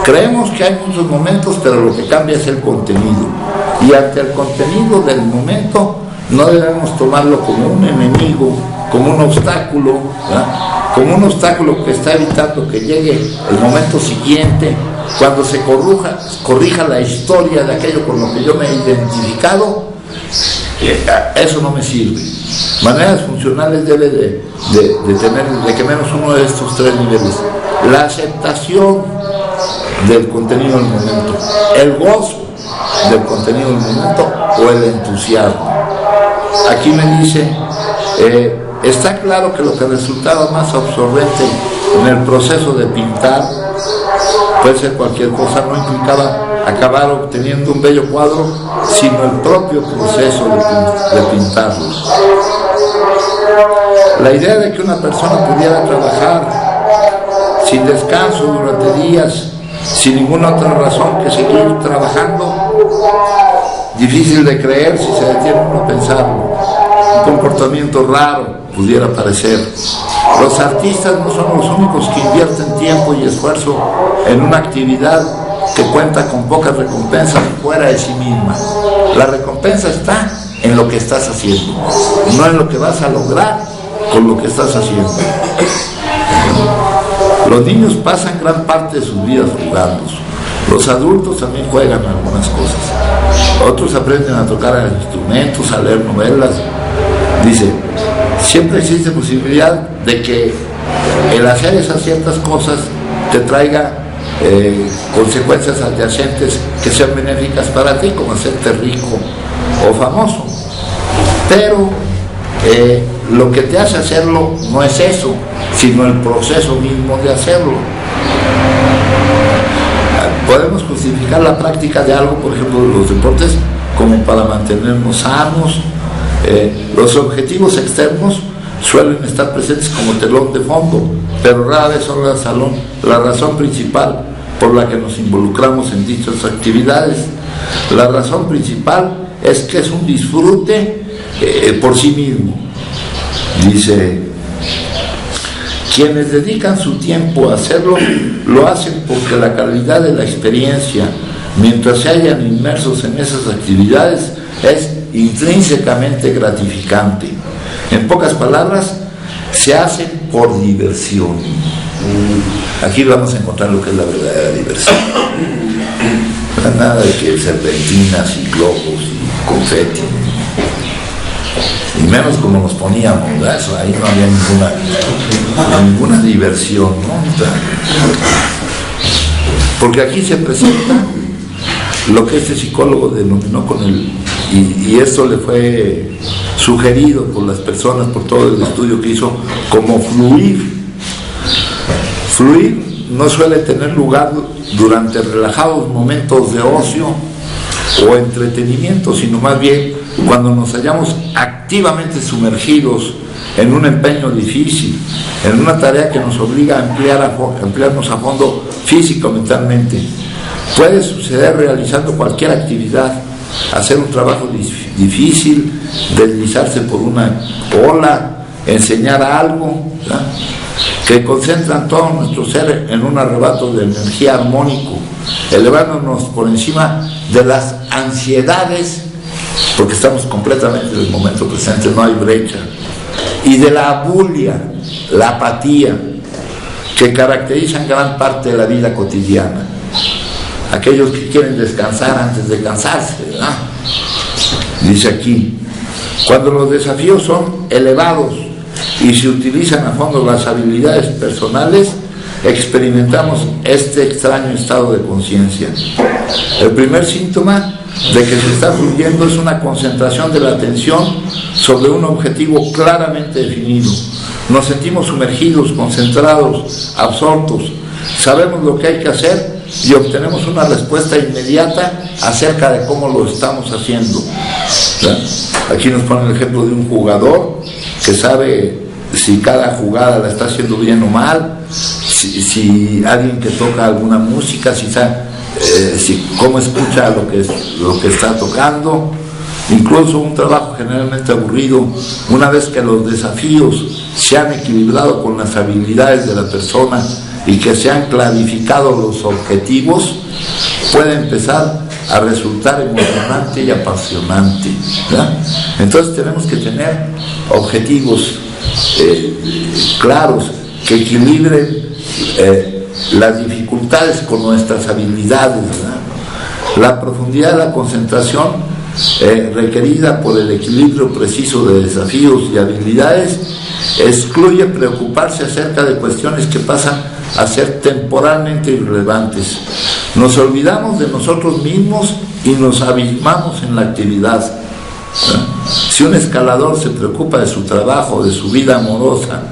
Creemos que hay muchos momentos, pero lo que cambia es el contenido. Y ante el contenido del momento no debemos tomarlo como un enemigo, como un obstáculo, ¿verdad? Como un obstáculo que está evitando que llegue el momento siguiente cuando se corrija la historia de aquello con lo que yo me he identificado, eso no me sirve. Maneras funcionales debe de tener de que menos uno de estos tres niveles: la aceptación del contenido del momento, el gozo del contenido del momento o el entusiasmo. Aquí me dice, está claro que lo que resultaba más absorbente en el proceso de pintar, puede ser cualquier cosa, no implicaba acabar obteniendo un bello cuadro, sino el propio proceso de pintarlo. La idea de que una persona pudiera trabajar sin descanso durante días, sin ninguna otra razón que seguir trabajando, difícil de creer si se detiene uno a pensarlo. Un comportamiento raro pudiera parecer. Los artistas no son los únicos que invierten tiempo y esfuerzo en una actividad que cuenta con pocas recompensas fuera de sí misma. La recompensa está en lo que estás haciendo, no en lo que vas a lograr con lo que estás haciendo. Los niños pasan gran parte de sus vidas jugando. Los adultos también juegan algunas cosas. Otros aprenden a tocar instrumentos, a leer novelas. Dice, siempre existe posibilidad de que el hacer esas ciertas cosas te traiga consecuencias adyacentes que sean benéficas para ti, como hacerte rico o famoso. Pero lo que te hace hacerlo no es eso, sino el proceso mismo de hacerlo. Podemos justificar la práctica de algo, por ejemplo, los deportes, como para mantenernos sanos. Los objetivos externos suelen estar presentes como telón de fondo, pero rara vez son la razón principal por la que nos involucramos en dichas actividades. La razón principal es que es un disfrute por sí mismo. Dice, quienes dedican su tiempo a hacerlo, lo hacen porque la calidad de la experiencia, mientras se hayan inmersos en esas actividades, es intrínsecamente gratificante. En pocas palabras, se hacen por diversión. Aquí vamos a encontrar lo que es la verdadera diversión. Nada de que serpentinas y globos y confeti, y menos como nos poníamos, eso, ahí no había ninguna diversión, ¿no? Porque aquí se presenta lo que este psicólogo denominó con y esto le fue sugerido por las personas, por todo el estudio que hizo, como fluir. Fluir no suele tener lugar durante relajados momentos de ocio o entretenimiento, sino más bien cuando nos hallamos activamente sumergidos en un empeño difícil, en una tarea que nos obliga a emplearnos a fondo físico o mentalmente. Puede suceder realizando cualquier actividad, hacer un trabajo difícil, deslizarse por una ola, enseñar algo, ¿verdad?, que concentran todo nuestro ser en un arrebato de energía armónico, elevándonos por encima de las ansiedades, porque estamos completamente en el momento presente, no hay brecha, y de la abulia, la apatía, que caracterizan gran parte de la vida cotidiana. Aquellos que quieren descansar antes de cansarse, ¿verdad? Dice aquí, cuando los desafíos son elevados y se utilizan a fondo las habilidades personales, experimentamos este extraño estado de conciencia. El primer síntoma de que se está fluyendo es una concentración de la atención sobre un objetivo claramente definido. Nos sentimos sumergidos, concentrados, absortos, sabemos lo que hay que hacer y obtenemos una respuesta inmediata acerca de cómo lo estamos haciendo. ¿Verdad? Aquí nos ponen el ejemplo de un jugador que sabe si cada jugada la está haciendo bien o mal, si alguien que toca alguna música, cómo escucha lo que está tocando. Incluso un trabajo generalmente aburrido, una vez que los desafíos se han equilibrado con las habilidades de la persona y que se han clarificado los objetivos, puede empezar a resultar emocionante y apasionante, ¿verdad? Entonces tenemos que tener objetivos claros que equilibren las dificultades con nuestras habilidades, ¿verdad? La profundidad de la concentración requerida por el equilibrio preciso de desafíos y habilidades excluye preocuparse acerca de cuestiones que pasan a ser temporalmente irrelevantes. Nos olvidamos de nosotros mismos y nos abismamos en la actividad. Si un escalador se preocupa de su trabajo, de su vida amorosa,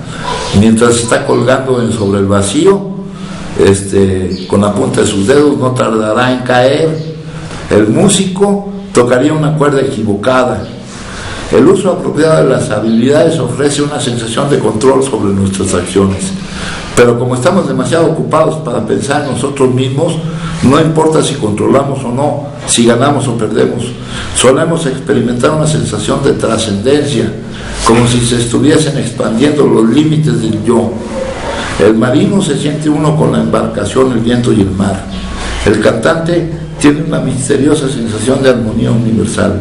mientras está colgando sobre el vacío, con la punta de sus dedos, no tardará en caer. El músico tocaría una cuerda equivocada. El uso apropiado de las habilidades ofrece una sensación de control sobre nuestras acciones, pero como estamos demasiado ocupados para pensar en nosotros mismos, no importa si controlamos o no, si ganamos o perdemos, solemos experimentar una sensación de trascendencia, como si se estuviesen expandiendo los límites del yo. El marino se siente uno con la embarcación, el viento y el mar. El cantante tiene una misteriosa sensación de armonía universal.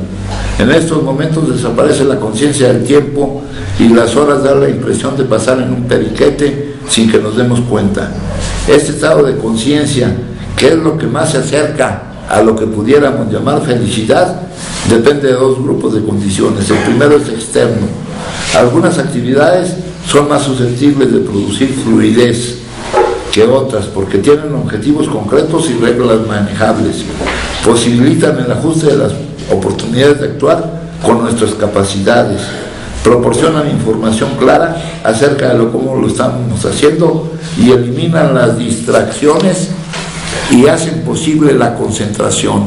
En estos momentos desaparece la conciencia del tiempo y las horas dan la impresión de pasar en un periquete sin que nos demos cuenta. Este estado de conciencia, que es lo que más se acerca a lo que pudiéramos llamar felicidad, depende de dos grupos de condiciones. El primero es externo. Algunas actividades son más susceptibles de producir fluidez que otras porque tienen objetivos concretos y reglas manejables, posibilitan el ajuste de las oportunidades de actuar con nuestras capacidades, proporcionan información clara acerca de cómo lo estamos haciendo y eliminan las distracciones y hacen posible la concentración.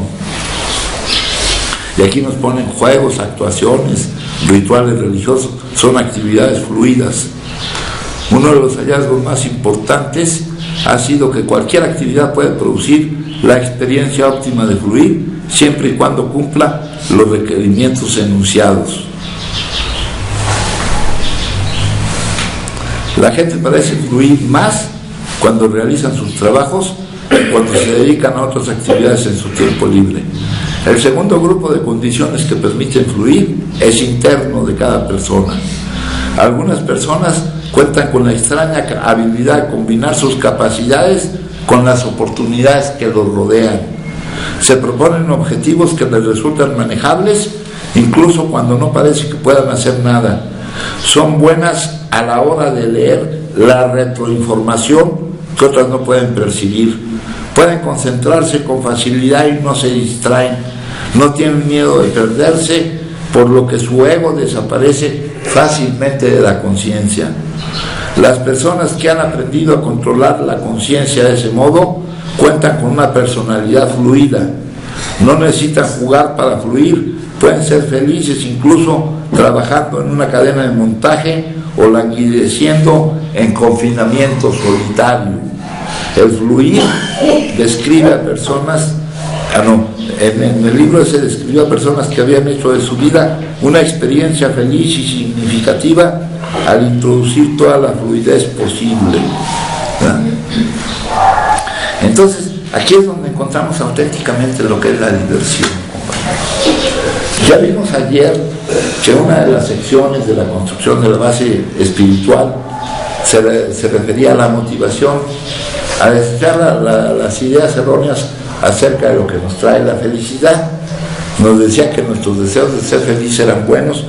Y aquí nos ponen juegos, actuaciones, rituales religiosos, son actividades fluidas. Uno de los hallazgos más importantes ha sido que cualquier actividad puede producir la experiencia óptima de fluir, siempre y cuando cumpla los requerimientos enunciados. La gente parece fluir más cuando realizan sus trabajos que cuando se dedican a otras actividades en su tiempo libre. El segundo grupo de condiciones que permiten fluir es interno de cada persona. Algunas personas cuentan con la extraña habilidad de combinar sus capacidades con las oportunidades que los rodean. Se proponen objetivos que les resultan manejables, incluso cuando no parece que puedan hacer nada. Son buenas a la hora de leer la retroinformación que otras no pueden percibir. Pueden concentrarse con facilidad y no se distraen. No tienen miedo de perderse, por lo que su ego desaparece fácilmente de la conciencia. Las personas que han aprendido a controlar la conciencia de ese modo cuentan con una personalidad fluida. No necesitan jugar para fluir, pueden ser felices incluso trabajando en una cadena de montaje o languideciendo en confinamiento solitario. El fluir describe a personas, en el libro se describió a personas que habían hecho de su vida una experiencia feliz y significativa al introducir toda la fluidez posible. Entonces, aquí es donde encontramos auténticamente lo que es la diversión, compañeros. Ya vimos ayer que una de las secciones de la construcción de la base espiritual se refería a la motivación, a desechar las ideas erróneas acerca de lo que nos trae la felicidad. Nos decía que nuestros deseos de ser felices eran buenos,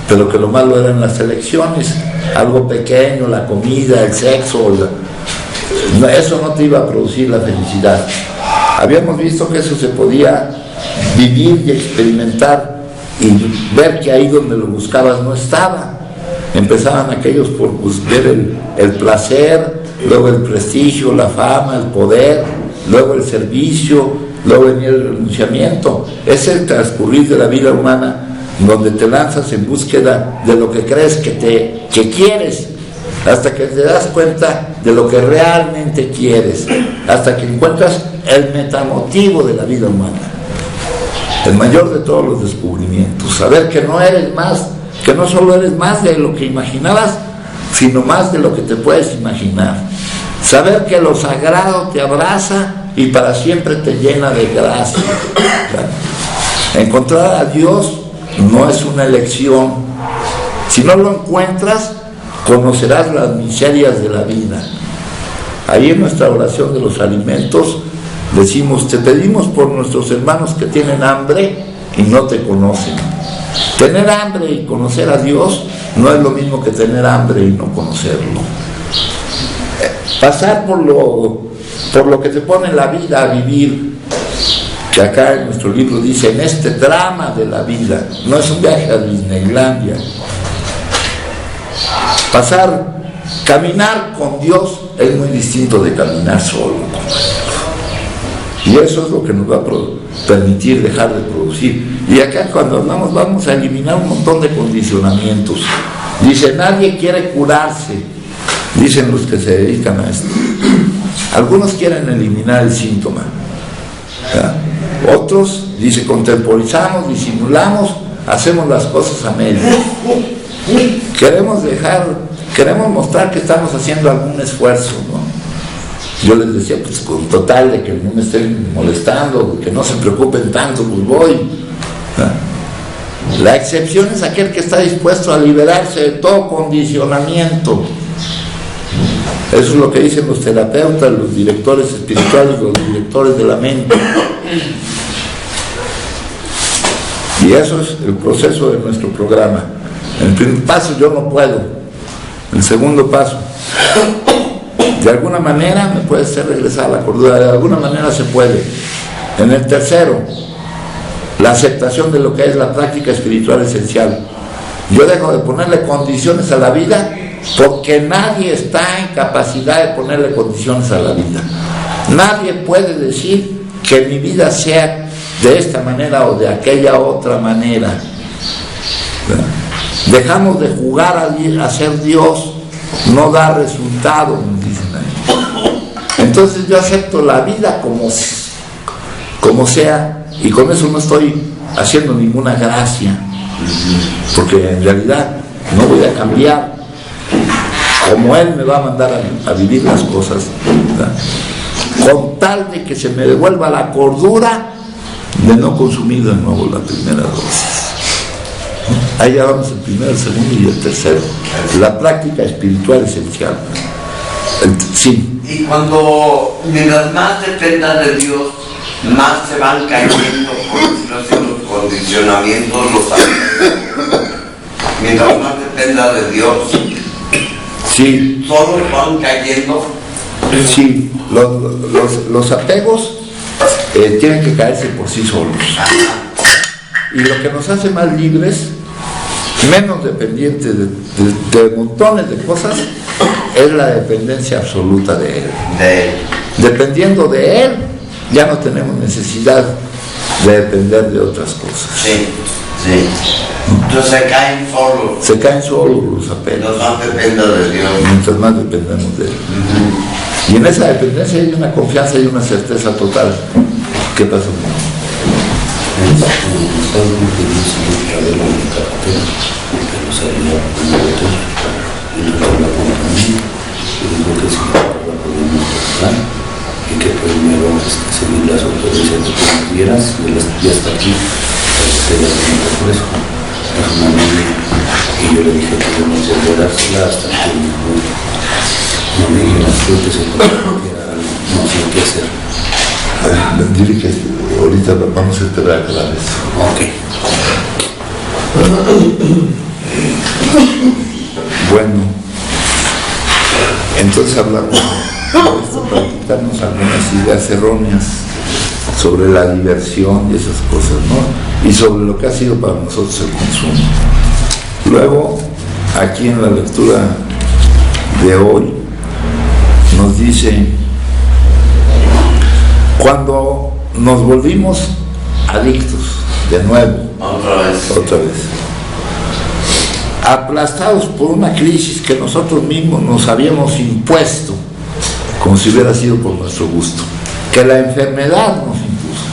pero que lo malo eran las elecciones, algo pequeño, la comida, el sexo, eso no te iba a producir la felicidad. Habíamos visto que eso se podía vivir y experimentar y ver que ahí donde lo buscabas no estaba. Empezaban aquellos por ver el placer, luego el prestigio, la fama, el poder, luego el servicio, luego venía el renunciamiento. Es el transcurrir de la vida humana donde te lanzas en búsqueda de lo que crees que quieres, hasta que te das cuenta de lo que realmente quieres, hasta que encuentras el metamotivo de la vida humana, el mayor de todos los descubrimientos, saber que no eres más, que no solo eres más de lo que imaginabas, sino más de lo que te puedes imaginar, saber que lo sagrado te abraza y para siempre te llena de gracia. Encontrar a Dios no es una elección. Si no lo encuentras, conocerás las miserias de la vida. Ahí en nuestra oración de los alimentos decimos: te pedimos por nuestros hermanos que tienen hambre y no te conocen. Tener hambre y conocer a Dios no es lo mismo que tener hambre y no conocerlo. Pasar por lo que te pone la vida a vivir, que acá en nuestro libro dice, en este drama de la vida, no es un viaje a Disneylandia. Caminar con Dios es muy distinto de caminar solo. Y eso es lo que nos va a permitir dejar de producir. Y acá cuando hablamos vamos a eliminar un montón de condicionamientos. Dice, nadie quiere curarse, dicen los que se dedican a esto. Algunos quieren eliminar el síntoma, ¿ya? Otros, dice, contemporizamos, disimulamos, hacemos las cosas a medias. Queremos mostrar que estamos haciendo algún esfuerzo, ¿no? Yo les decía, pues con total de que no me estén molestando, que no se preocupen tanto, pues voy. La excepción es aquel que está dispuesto a liberarse de todo condicionamiento. Eso es lo que dicen los terapeutas, los directores espirituales, los directores de la mente. Y eso es el proceso de nuestro programa. En el primer paso, yo no puedo. El segundo paso, de alguna manera me puede hacer regresar a la cordura, de alguna manera se puede. En el tercero, la aceptación de lo que es la práctica espiritual esencial. Yo dejo de ponerle condiciones a la vida porque nadie está en capacidad de ponerle condiciones a la vida. Nadie puede decir que mi vida sea de esta manera o de aquella otra manera. Dejamos de jugar a ser Dios, no da resultado, dicen ahí. Entonces yo acepto la vida como sea, y con eso no estoy haciendo ninguna gracia, porque en realidad no voy a cambiar como Él me va a mandar a vivir las cosas, ¿verdad? Con tal de que se me devuelva la cordura de no consumir de nuevo la primera dosis. Ahí ya vamos el primero, el segundo y el tercero. La práctica espiritual esencial. Sí. Y mientras más dependa de Dios, más se van cayendo, por decirlo así, los condicionamientos, los apegos. Mientras más dependa de Dios, sí, todos van cayendo. Sí, los apegos tienen que caerse por sí solos. Y lo que nos hace más libres, menos dependientes de montones de cosas, es la dependencia absoluta de Él. Dependiendo de Él, ya no tenemos necesidad de depender de otras cosas. Sí, sí. Entonces se caen solos. Se caen solos los apegos. Mientras más dependa de Dios. Mientras más dependemos de Él. Y en esa dependencia hay una confianza y una certeza total. ¿Qué pasó? Y que primero seguir las autoridades que tuvieras, ya está aquí, te la tengo por eso, personalmente. Y yo le dije que yo no sé dársela hasta que no me dijeras tú que se pudiera, no sé qué hacer. Dile que ahorita vamos a esperar a aclarar eso. Ok. Bueno, entonces hablamos de esto para quitarnos algunas ideas erróneas sobre la diversión y esas cosas, ¿no? Y sobre lo que ha sido para nosotros el consumo. Luego, aquí en la lectura de hoy, nos dice: cuando nos volvimos adictos de nuevo, otra vez, aplastados por una crisis que nosotros mismos nos habíamos impuesto, como si hubiera sido por nuestro gusto, que la enfermedad nos impuso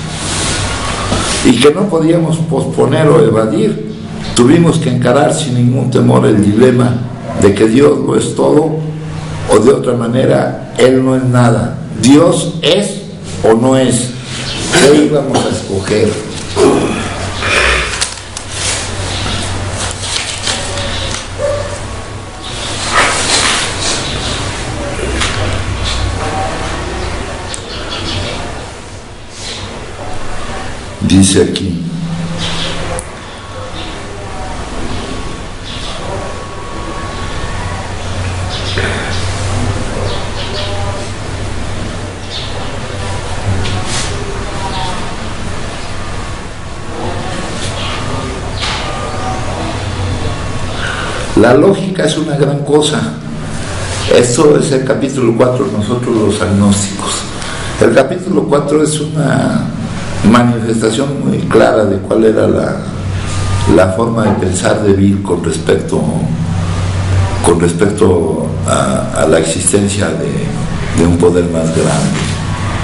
y que no podíamos posponer o evadir, tuvimos que encarar sin ningún temor el dilema de que Dios lo es todo, o de otra manera, Él no es nada. Dios es o no es. ¿Qué íbamos a escoger? Dice aquí: la lógica es una gran cosa. Esto es el capítulo 4, nosotros los agnósticos. El capítulo 4 es una manifestación muy clara de cuál era la forma de pensar de Bill con respecto a la existencia de un poder más grande,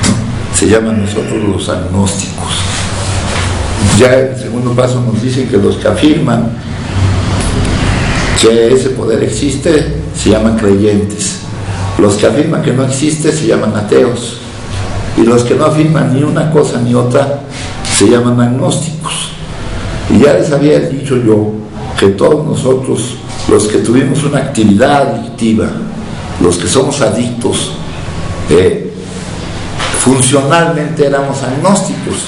¿no? Se llaman nosotros los agnósticos. Ya en el segundo paso nos dicen que los que afirman que ese poder existe se llaman creyentes. Los que afirman que no existe se llaman ateos. Y los que no afirman ni una cosa ni otra se llaman agnósticos. Y ya les había dicho yo que todos nosotros, los que tuvimos una actividad adictiva, los que somos adictos, funcionalmente éramos agnósticos,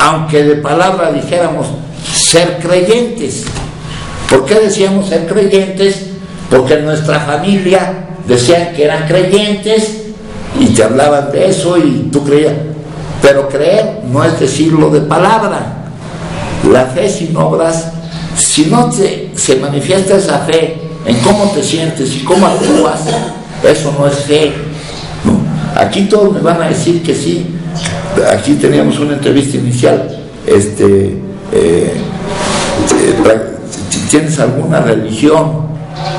aunque de palabra dijéramos ser creyentes. ¿Por qué decíamos ser creyentes? Porque en nuestra familia decían que eran creyentes y te hablaban de eso y tú creías. Pero creer no es decirlo de palabra. La fe sin obras, si no se manifiesta esa fe en cómo te sientes y cómo actúas, eso no es fe, ¿no? Aquí todos me van a decir que sí. Aquí teníamos una entrevista inicial. ¿Tienes alguna religión?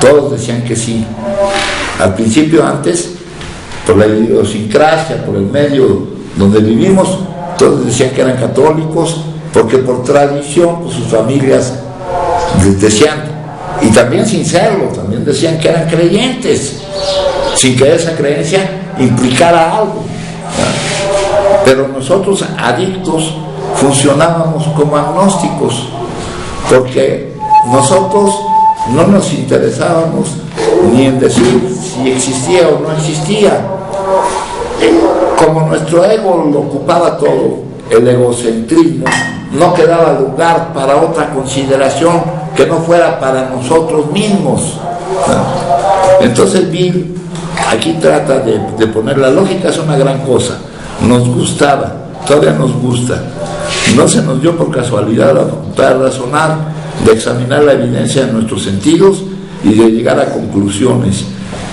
Todos decían que sí. Al principio, antes, por la idiosincrasia, por el medio donde vivimos, todos decían que eran católicos, porque por tradición, pues sus familias les decían, y también sin serlo, también decían que eran creyentes, sin que esa creencia implicara algo. Pero nosotros, adictos, funcionábamos como agnósticos, porque nosotros no nos interesábamos ni en decir si existía o no existía. Como nuestro ego lo ocupaba todo, el egocentrismo, no quedaba lugar para otra consideración que no fuera para nosotros mismos. Entonces Bill aquí trata de poner la lógica. Es una gran cosa, nos gustaba, todavía nos gusta. No se nos dio por casualidad la facultad de razonar, de examinar la evidencia de nuestros sentidos y de llegar a conclusiones.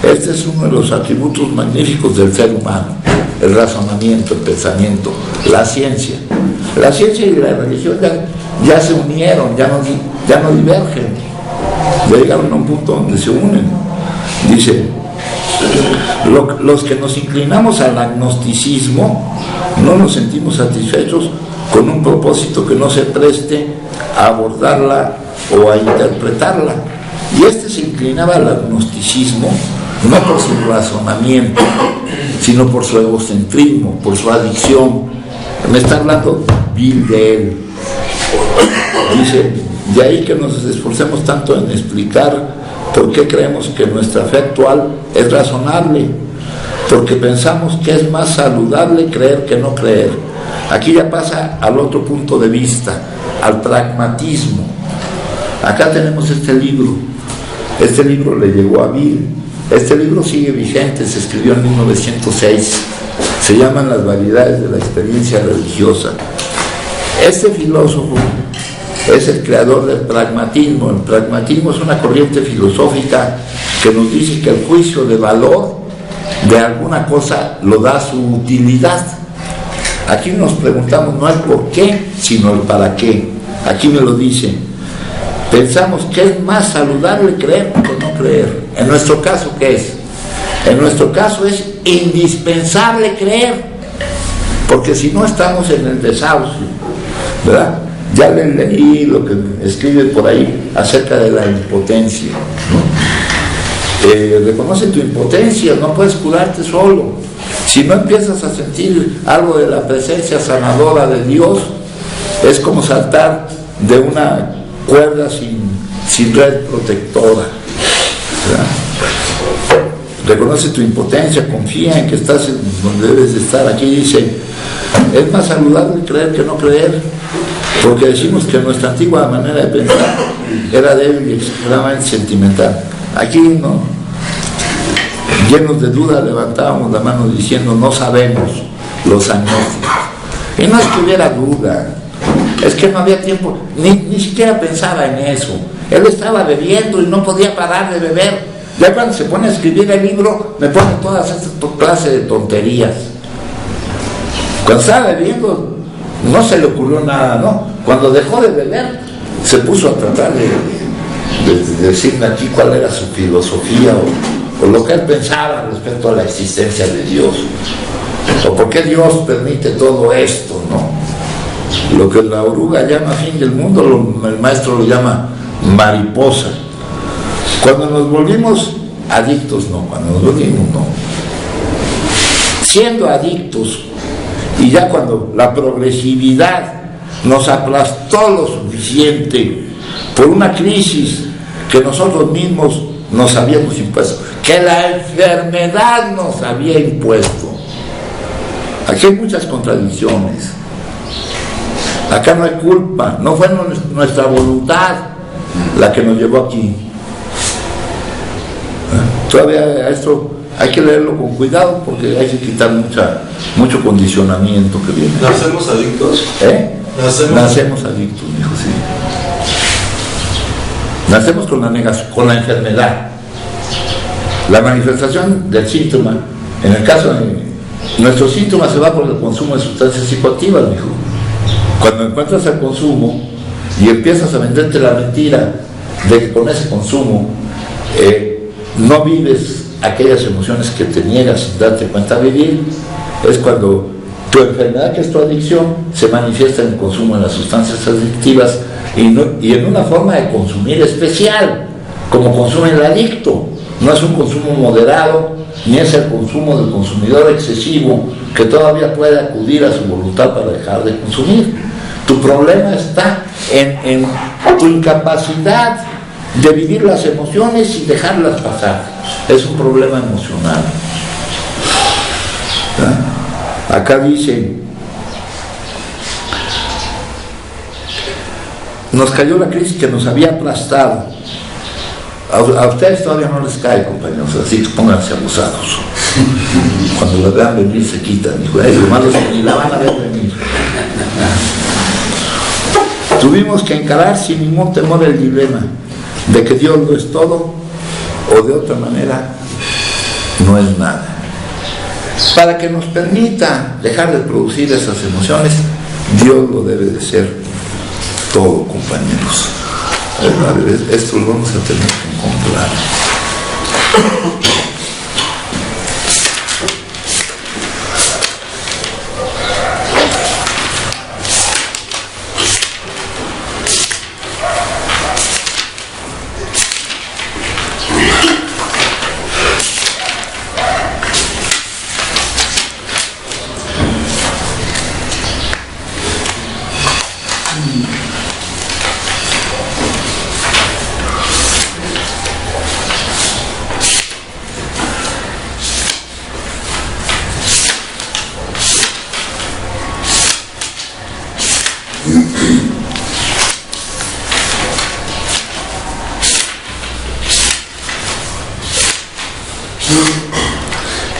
Este es uno de los atributos magníficos del ser humano: el razonamiento, el pensamiento, la ciencia. La ciencia y la religión ya se unieron, ya no divergen, ya llegaron a un punto donde se unen. Dice: los que nos inclinamos al agnosticismo no nos sentimos satisfechos con un propósito que no se preste a abordarla o a interpretarla. Y se inclinaba al agnosticismo no por su razonamiento, sino por su egocentrismo, por su adicción. Me está hablando Bill de él. Dice: de ahí que nos esforcemos tanto en explicar por qué creemos que nuestra fe actual es razonable, porque pensamos que es más saludable creer que no creer. Aquí ya pasa al otro punto de vista, al pragmatismo. Acá tenemos este libro. Este libro le llegó a Bill. Este libro sigue vigente, se escribió en 1906. Se llaman Las variedades de la experiencia religiosa. Este filósofo es el creador del pragmatismo. El pragmatismo es una corriente filosófica que nos dice que el juicio de valor de alguna cosa lo da su utilidad. Aquí nos preguntamos no el por qué, sino el para qué. Aquí me lo dice: pensamos que es más saludable creer que no creer. En nuestro caso, ¿qué es? En nuestro caso es indispensable creer, porque si no estamos en el desahucio, ¿verdad? Ya le leí lo que escribe por ahí acerca de la impotencia, ¿no? Reconoce tu impotencia, no puedes curarte solo. Si no empiezas a sentir algo de la presencia sanadora de Dios, es como saltar de una cuerda sin red protectora, ¿verdad? Reconoce tu impotencia, confía en que estás donde debes de estar. Aquí dice: es más saludable creer que no creer. porque decimos que nuestra antigua manera de pensar era débil y extremadamente sentimental. Aquí no, llenos de duda levantábamos la mano diciendo no sabemos los agnósticos. Y no es que hubiera duda, es que no había tiempo, ni siquiera pensaba en eso. Él estaba bebiendo y no podía parar de beber. Ya cuando se pone a escribir el libro me pone todas estas clases de tonterías. Cuando estaba bebiendo no se le ocurrió nada, ¿no? Cuando dejó de beber se puso a tratar de decirme aquí cuál era su filosofía o lo que él pensaba respecto a la existencia de Dios, o por qué Dios permite todo esto, ¿no? Lo que la oruga llama fin del mundo, el maestro lo llama mariposa. Cuando nos volvimos adictos, no, cuando nos volvimos, no. Siendo adictos, y ya cuando la progresividad nos aplastó lo suficiente por una crisis que nosotros mismos nos habíamos impuesto, que la enfermedad nos había impuesto. Aquí hay muchas contradicciones. Acá no hay culpa, no fue nuestra voluntad la que nos llevó aquí. Todavía esto hay que leerlo con cuidado porque hay que quitar mucho condicionamiento que viene. ¿Nacemos adictos? Nacemos adictos, dijo, sí. Nacemos con la enfermedad. La manifestación del síntoma, en el caso de nuestro síntoma se va por el consumo de sustancias psicoactivas, dijo. Cuando encuentras el consumo y empiezas a venderte la mentira de que con ese consumo no vives aquellas emociones que te niegas sin darte cuenta a vivir, es cuando tu enfermedad, que es tu adicción, se manifiesta en el consumo de las sustancias adictivas y en una forma de consumir especial, como consume el adicto. No es un consumo moderado, ni es el consumo del consumidor excesivo que todavía puede acudir a su voluntad para dejar de consumir. Tu problema está en tu incapacidad de vivir las emociones y dejarlas pasar. Es un problema emocional. Acá dice, nos cayó la crisis que nos había aplastado. A ustedes todavía no les cae, compañeros, así que pónganse abusados. Cuando la vean venir se quitan. Dijo, lo malo es que ni la van a ver venir. Tuvimos que encarar sin ningún temor el dilema de que Dios no es todo o de otra manera no es nada. Para que nos permita dejar de producir esas emociones, Dios lo debe de ser todo, compañeros. Esto lo vamos a tener que encontrar.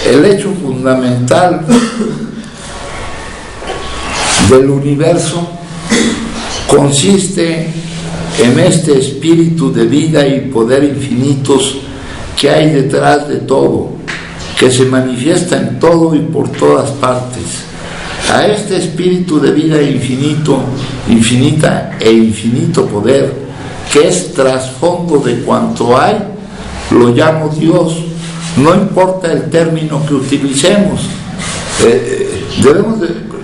El hecho fundamental del universo consiste en este espíritu de vida y poder infinitos que hay detrás de todo, que se manifiesta en todo y por todas partes. A este espíritu de vida infinita e infinito poder, que es trasfondo de cuanto hay, lo llamo Dios. No importa el término que utilicemos,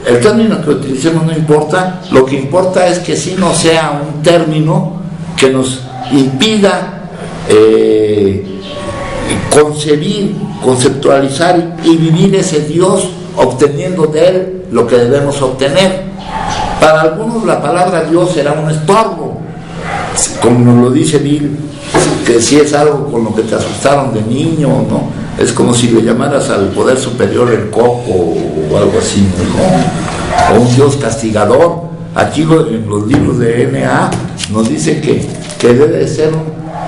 el término que utilicemos no importa, lo que importa es que sí no sea un término que nos impida concebir, conceptualizar y vivir ese Dios, obteniendo de él lo que debemos obtener. Para algunos la palabra Dios será un estorbo, como nos lo dice Bill, que si es algo con lo que te asustaron de niño, ¿no? Es como si le llamaras al poder superior el coco o algo así, ¿no? O un Dios castigador. aquí en los libros de N.A. nos dice que debe ser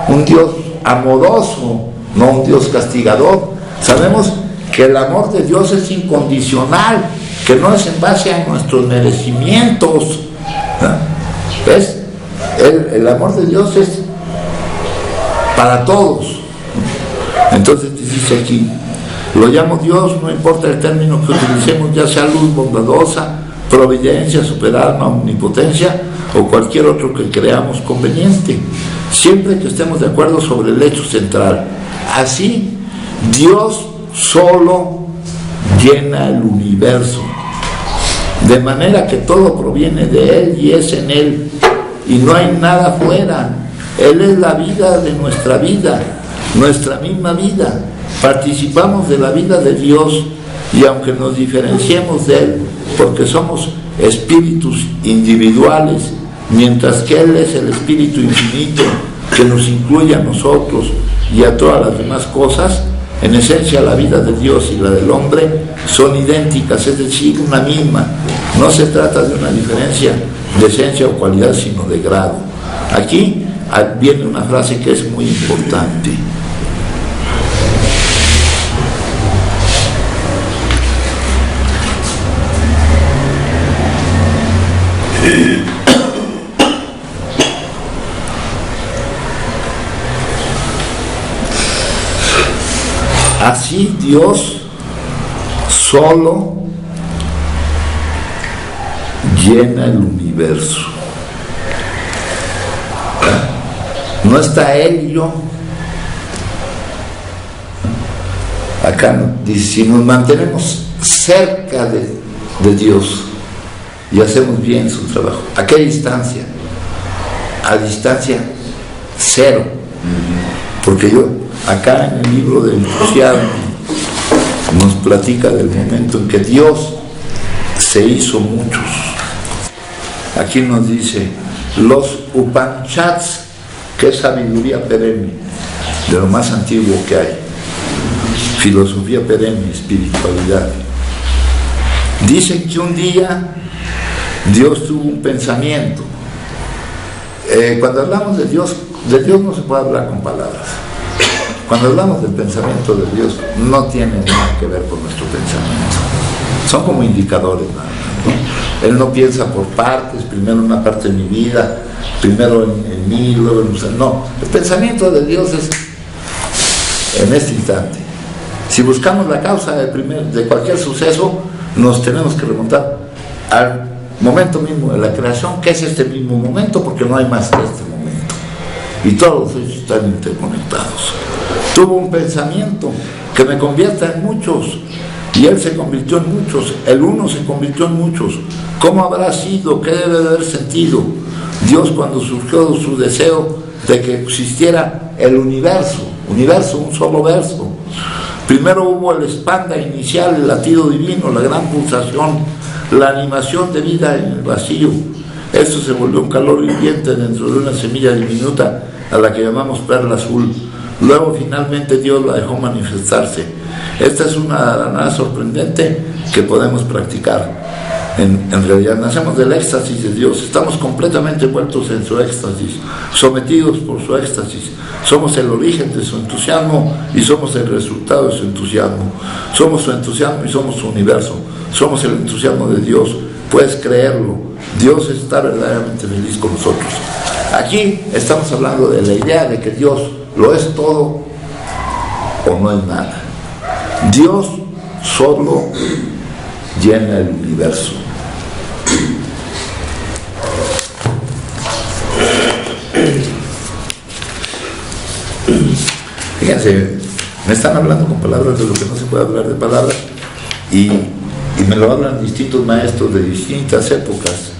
un Dios amoroso, no un Dios castigador. Sabemos que el amor de Dios es incondicional, que no es en base a nuestros merecimientos. ¿Ves? El amor de Dios es para todos. Entonces dice aquí, lo llamo Dios, no importa el término que utilicemos, ya sea luz bondadosa, providencia, superalma, omnipotencia o cualquier otro que creamos conveniente, siempre que estemos de acuerdo sobre el hecho central. Así, Dios solo llena el universo, de manera que todo proviene de Él y es en Él, y no hay nada fuera. Él es la vida de nuestra vida, nuestra misma vida. Participamos de la vida de Dios, y aunque nos diferenciemos de Él, porque somos espíritus individuales, mientras que Él es el espíritu infinito que nos incluye a nosotros y a todas las demás cosas, en esencia la vida de Dios y la del hombre son idénticas, es decir, una misma. No se trata de una diferencia de esencia o cualidad, sino de grado. Aquí viene una frase que es muy importante. Así Dios solo llena el universo. No está Él y yo. Acá dice, si nos mantenemos cerca de Dios y hacemos bien su trabajo, ¿a qué distancia? A distancia cero. Porque acá en el libro del entusiasmo nos platica del momento en que Dios se hizo muchos. Aquí nos dice los Upanishads, que es sabiduría perenne, de lo más antiguo que hay, filosofía perenne, espiritualidad. Dicen que un día Dios tuvo un pensamiento. Cuando hablamos de Dios no se puede hablar con palabras. Cuando hablamos del pensamiento de Dios, no tiene nada que ver con nuestro pensamiento. Son como indicadores nada más, ¿no? Él no piensa por partes, primero una parte de mi vida, primero en mí, luego en usted. No, el pensamiento de Dios es en este instante. Si buscamos la causa de cualquier suceso, nos tenemos que remontar al momento mismo de la creación, que es este mismo momento, porque no hay más que este momento. Y todos ellos están interconectados. Tuvo un pensamiento que me convierta en muchos, y Él se convirtió en muchos, el uno se convirtió en muchos. ¿Cómo habrá sido? ¿Qué debe de haber sentido Dios cuando surgió su deseo de que existiera el universo, un solo verso? Primero hubo el expanda inicial, el latido divino, la gran pulsación, la animación de vida en el vacío. Esto se volvió un calor viviente dentro de una semilla diminuta a la que llamamos perla azul. Luego finalmente Dios la dejó manifestarse. Esta es una nada sorprendente que podemos practicar. En realidad nacemos del éxtasis de Dios, estamos completamente envueltos en su éxtasis, sometidos por su éxtasis. Somos el origen de su entusiasmo y somos el resultado de su entusiasmo. Somos su entusiasmo y somos su universo. Somos el entusiasmo de Dios. Puedes creerlo. Dios está verdaderamente feliz con nosotros. Aquí estamos hablando de la idea de que Dios lo es todo o no es nada. Dios solo llena el universo. Fíjense, me están hablando con palabras de lo que no se puede hablar de palabras, y me lo hablan distintos maestros de distintas épocas,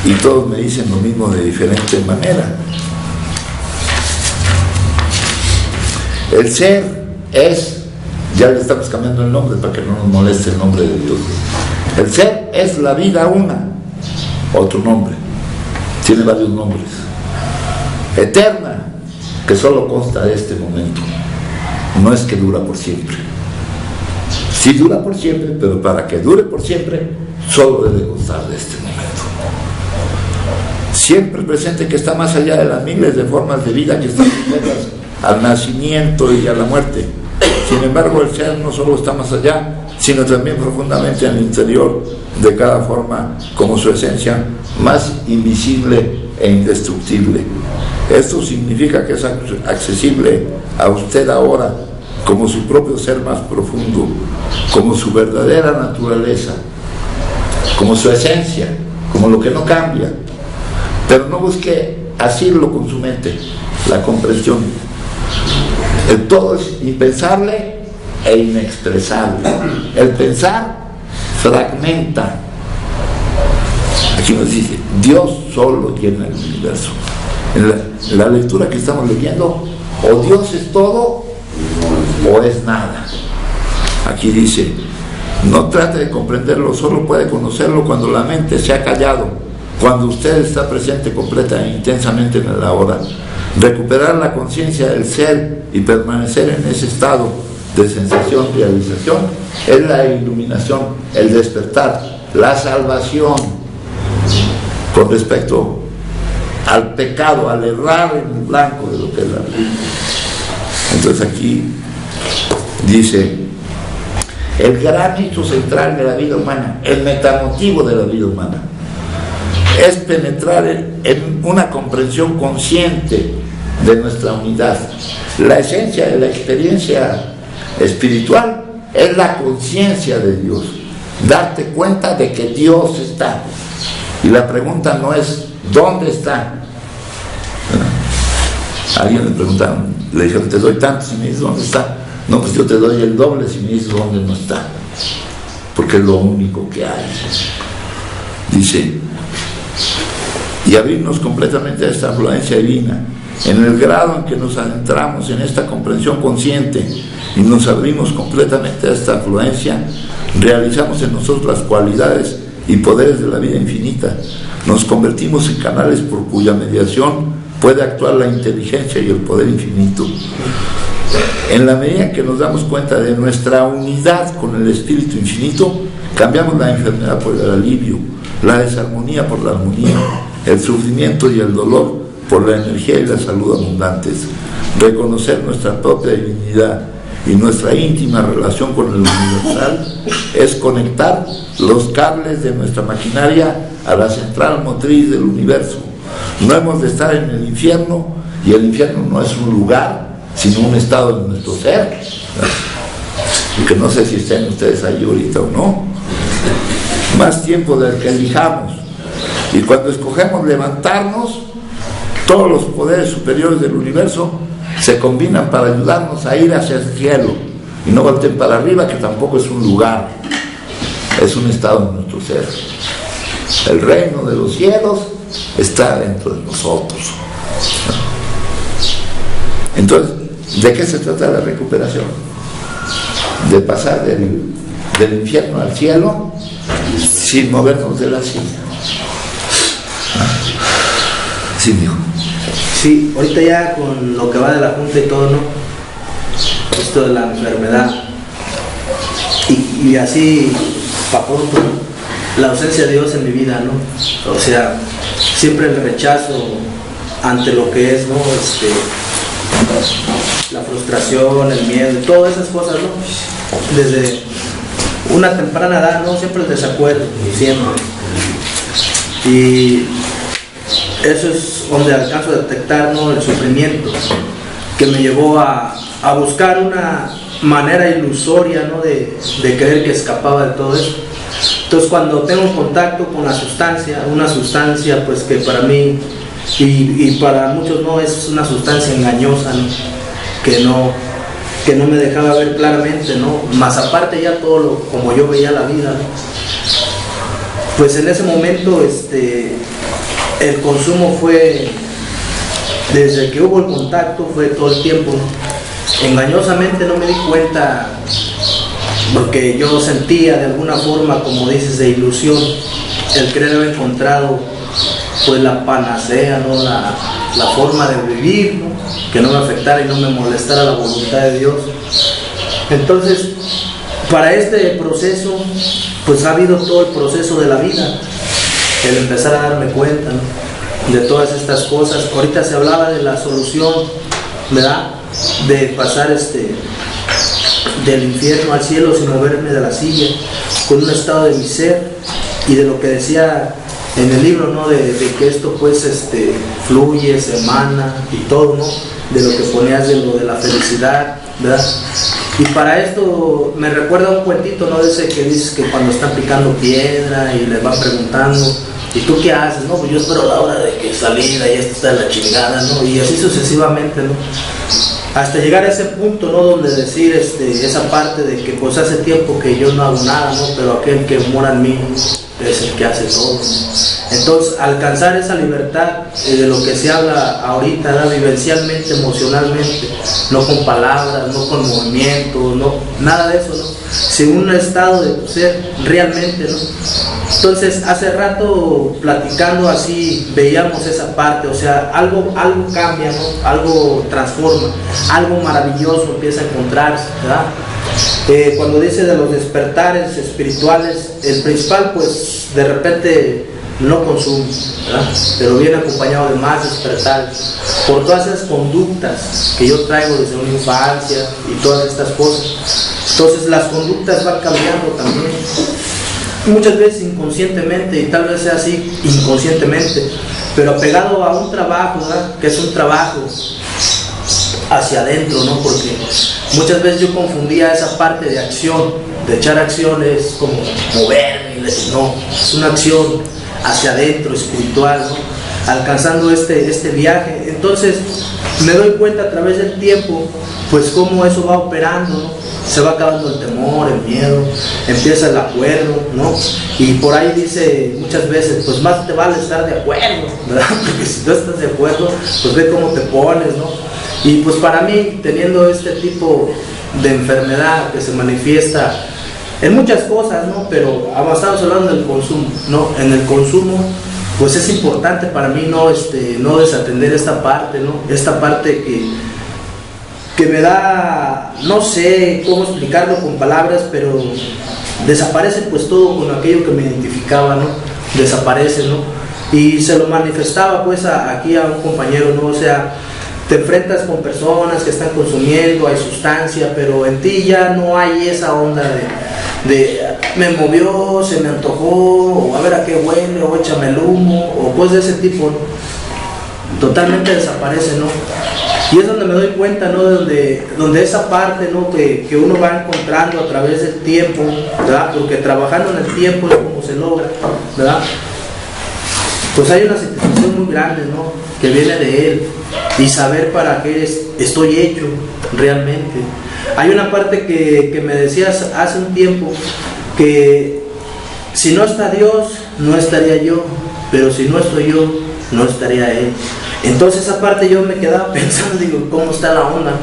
y todos me dicen lo mismo de diferente manera. El ser es, ya le estamos cambiando el nombre para que no nos moleste el nombre de Dios. El ser es la vida una, otro nombre, tiene varios nombres. Eterna, que solo consta de este momento, no es que dura por siempre. Sí dura por siempre, pero para que dure por siempre, solo debe constar de este momento. siempre presente, que está más allá de las miles de formas de vida que están sujetas al nacimiento y a la muerte. Sin embargo, el ser no solo está más allá, sino también profundamente en el interior de cada forma, como su esencia más invisible e indestructible. Esto significa que es accesible a usted ahora como su propio ser más profundo, como su verdadera naturaleza, como su esencia, como lo que no cambia. Pero no busque asirlo con su mente, la comprensión. El todo es impensable e inexpresable. El pensar fragmenta. Aquí nos dice, Dios solo llena el universo. En la lectura que estamos leyendo, o Dios es todo o es nada. Aquí dice, no trate de comprenderlo, solo puede conocerlo cuando la mente se ha callado, cuando usted está presente completa e intensamente en el ahora. Recuperar la conciencia del ser y permanecer en ese estado de sensación, realización, es la iluminación, el despertar, la salvación con respecto al pecado, al errar en el blanco de lo que es la vida. Entonces aquí dice, el gran hecho central de la vida humana, el metamotivo de la vida humana, es penetrar en una comprensión consciente de nuestra unidad. La esencia de la experiencia espiritual es la conciencia de Dios, darte cuenta de que Dios está. Y la pregunta no es ¿dónde está? A alguien le preguntaron, le dijeron, te doy tanto si me dices dónde está. No, pues yo te doy el doble si me dices dónde no está, porque es lo único que hay. Dice, y abrirnos completamente a esta afluencia divina, en el grado en que nos adentramos en esta comprensión consciente y nos abrimos completamente a esta afluencia, realizamos en nosotros las cualidades y poderes de la vida infinita. Nos convertimos en canales por cuya mediación puede actuar la inteligencia y el poder infinito. En la medida en que nos damos cuenta de nuestra unidad con el espíritu infinito, cambiamos la enfermedad por el alivio, la desarmonía por la armonía, el sufrimiento y el dolor por la energía y la salud abundantes. Reconocer nuestra propia divinidad y nuestra íntima relación con el universal es conectar los cables de nuestra maquinaria a la central motriz del universo. No hemos de estar en el infierno, y el infierno no es un lugar, sino un estado de nuestro ser, que no sé si estén ustedes ahí ahorita o no. Más tiempo del que elijamos, y cuando escogemos levantarnos, todos los poderes superiores del universo se combinan para ayudarnos a ir hacia el cielo, y no volteen para arriba, que tampoco es un lugar, es un estado de nuestro ser. El reino de los cielos está dentro de nosotros. Entonces, ¿de qué se trata la recuperación? De pasar del infierno al cielo sin movernos de la silla. Sí, dijo. Sí, ahorita ya con lo que va de la junta y todo, ¿no? Esto de la enfermedad y así, para pronto, la ausencia de Dios en mi vida, ¿no? O sea, siempre el rechazo ante lo que es, ¿no? La frustración, el miedo, todas esas cosas, ¿no? Desde una temprana edad, ¿no? Siempre el desacuerdo, siempre. Y eso es donde alcanzo a detectar, ¿no? El sufrimiento que me llevó a buscar una manera ilusoria, ¿no? de creer que escapaba de todo eso. Entonces, cuando tengo contacto con la sustancia, una sustancia pues que para mí y para muchos no, es una sustancia engañosa, ¿no? que no me dejaba ver claramente, ¿no? Más aparte ya todo lo, como yo veía la vida, ¿no? Pues en ese momento el consumo fue, desde que hubo el contacto, fue todo el tiempo, ¿no? Engañosamente no me di cuenta, porque yo sentía de alguna forma, como dices, de ilusión, el creer haber encontrado pues la panacea, ¿no? la forma de vivir, ¿no? Que no me afectara y no me molestara la voluntad de Dios. Entonces, para este proceso, pues ha habido todo el proceso de la vida, el empezar a darme cuenta, ¿no? de todas estas cosas. Ahorita se hablaba de la solución, ¿verdad? De pasar del infierno al cielo sin moverme de la silla, con un estado de mi ser, y de lo que decía en el libro, ¿no? De que esto pues fluye, se emana y todo, ¿no? De lo que ponías de lo de la felicidad, ¿verdad? Y para esto me recuerda un cuentito, ¿no? De ese que dices que cuando están picando piedra y les van preguntando, ¿y tú qué haces? No, pues yo espero la hora de que salida y esto está de la chingada, ¿no? Y así sucesivamente, ¿no? Hasta llegar a ese punto, ¿no? Donde decir esa parte de que pues hace tiempo que yo no hago nada, ¿no? Pero aquel que mora en mí es el que hace todo. Entonces, alcanzar esa libertad de lo que se habla ahorita, ¿no? Vivencialmente, emocionalmente, no con palabras, no con movimientos, no, nada de eso, ¿no? Sino un estado de ser realmente, ¿no? Entonces, hace rato platicando así, veíamos esa parte, o sea, algo cambia, ¿no? Algo transforma, algo maravilloso empieza a encontrarse, ¿verdad? Cuando dice de los despertares espirituales, el principal pues de repente no consume, ¿verdad? Pero viene acompañado de más despertares por todas esas conductas que yo traigo desde una infancia y todas estas cosas. Entonces las conductas van cambiando también, muchas veces inconscientemente, y tal vez sea así inconscientemente, pero apegado a un trabajo, ¿verdad? Que es un trabajo hacia adentro, ¿no? Porque muchas veces yo confundía esa parte de acción, de echar acciones como moverme, no, es una acción hacia adentro, espiritual, ¿no? Alcanzando este viaje. Entonces me doy cuenta a través del tiempo, pues cómo eso va operando, ¿no? Se va acabando el temor, el miedo, empieza el acuerdo, ¿no? Y por ahí dice muchas veces, pues más te vale estar de acuerdo, ¿verdad? Porque si no estás de acuerdo, pues ve cómo te pones, ¿no? Y pues para mí, teniendo este tipo de enfermedad que se manifiesta en muchas cosas, ¿no? Pero estamos hablando del consumo, ¿no? En el consumo, pues es importante para mí no desatender esta parte, ¿no? Esta parte que me da, no sé cómo explicarlo con palabras, pero desaparece pues todo con aquello que me identificaba, ¿no? Desaparece, ¿no? Y se lo manifestaba pues aquí a un compañero, ¿no? O sea, te enfrentas con personas que están consumiendo, hay sustancia, pero en ti ya no hay esa onda de me movió, se me antojó, o a ver a qué huele, o échame el humo, o cosas de ese tipo, ¿no? Totalmente desaparece, ¿no? Y es donde me doy cuenta, ¿no? Donde esa parte, ¿no? Que uno va encontrando a través del tiempo, ¿verdad? Porque trabajando en el tiempo es como se logra, ¿verdad? Pues hay una satisfacción muy grande, ¿no? Que viene de él, y saber para qué estoy hecho realmente. Hay una parte que me decías hace un tiempo, que si no está Dios, no estaría yo, pero si no estoy yo, no estaría Él. Entonces esa parte yo me quedaba pensando, digo, ¿cómo está la onda?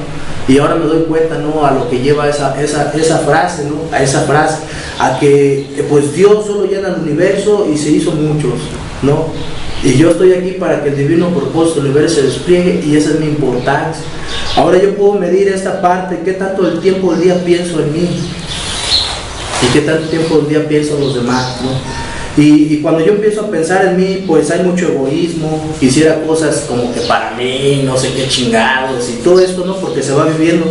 Y ahora me doy cuenta, ¿no? A lo que lleva esa frase, ¿no? A esa frase, a que pues Dios solo llena el universo y se hizo muchos, ¿no? Y yo estoy aquí para que el divino propósito del universo se despliegue, y esa es mi importancia. Ahora yo puedo medir esta parte, qué tanto del tiempo del día pienso en mí y qué tanto tiempo del día pienso en los demás, ¿no? Y cuando yo empiezo a pensar en mí, pues hay mucho egoísmo, quisiera cosas como que para mí, no sé qué chingados y todo esto, ¿no? Porque se va viviendo.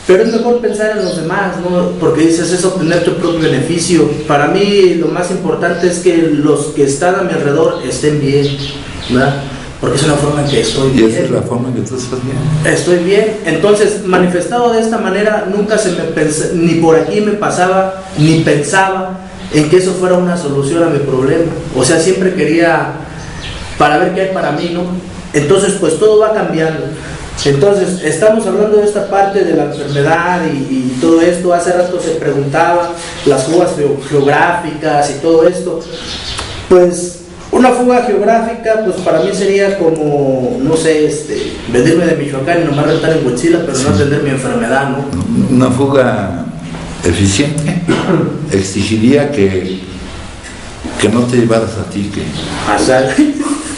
Pero es mejor pensar en los demás, ¿no? Porque dices, es obtener tu propio beneficio. Para mí lo más importante es que los que están a mi alrededor estén bien, ¿verdad? Porque es una forma en que estoy bien. Y esa es la forma en que tú estás bien. Estoy bien. Entonces, manifestado de esta manera, nunca se me ni por aquí me pasaba, ni pensaba en que eso fuera una solución a mi problema. O sea, siempre quería para ver qué hay para mí, ¿no? Entonces, pues todo va cambiando. Entonces, estamos hablando de esta parte de la enfermedad y todo esto. Hace rato se preguntaba las fugas geográficas y todo esto. Pues una fuga geográfica, pues para mí sería como, no sé, venirme de Michoacán y nomás rentar en Huitzila, pero no atender mi enfermedad, ¿no? Una fuga eficiente exigiría que no te llevaras a ti,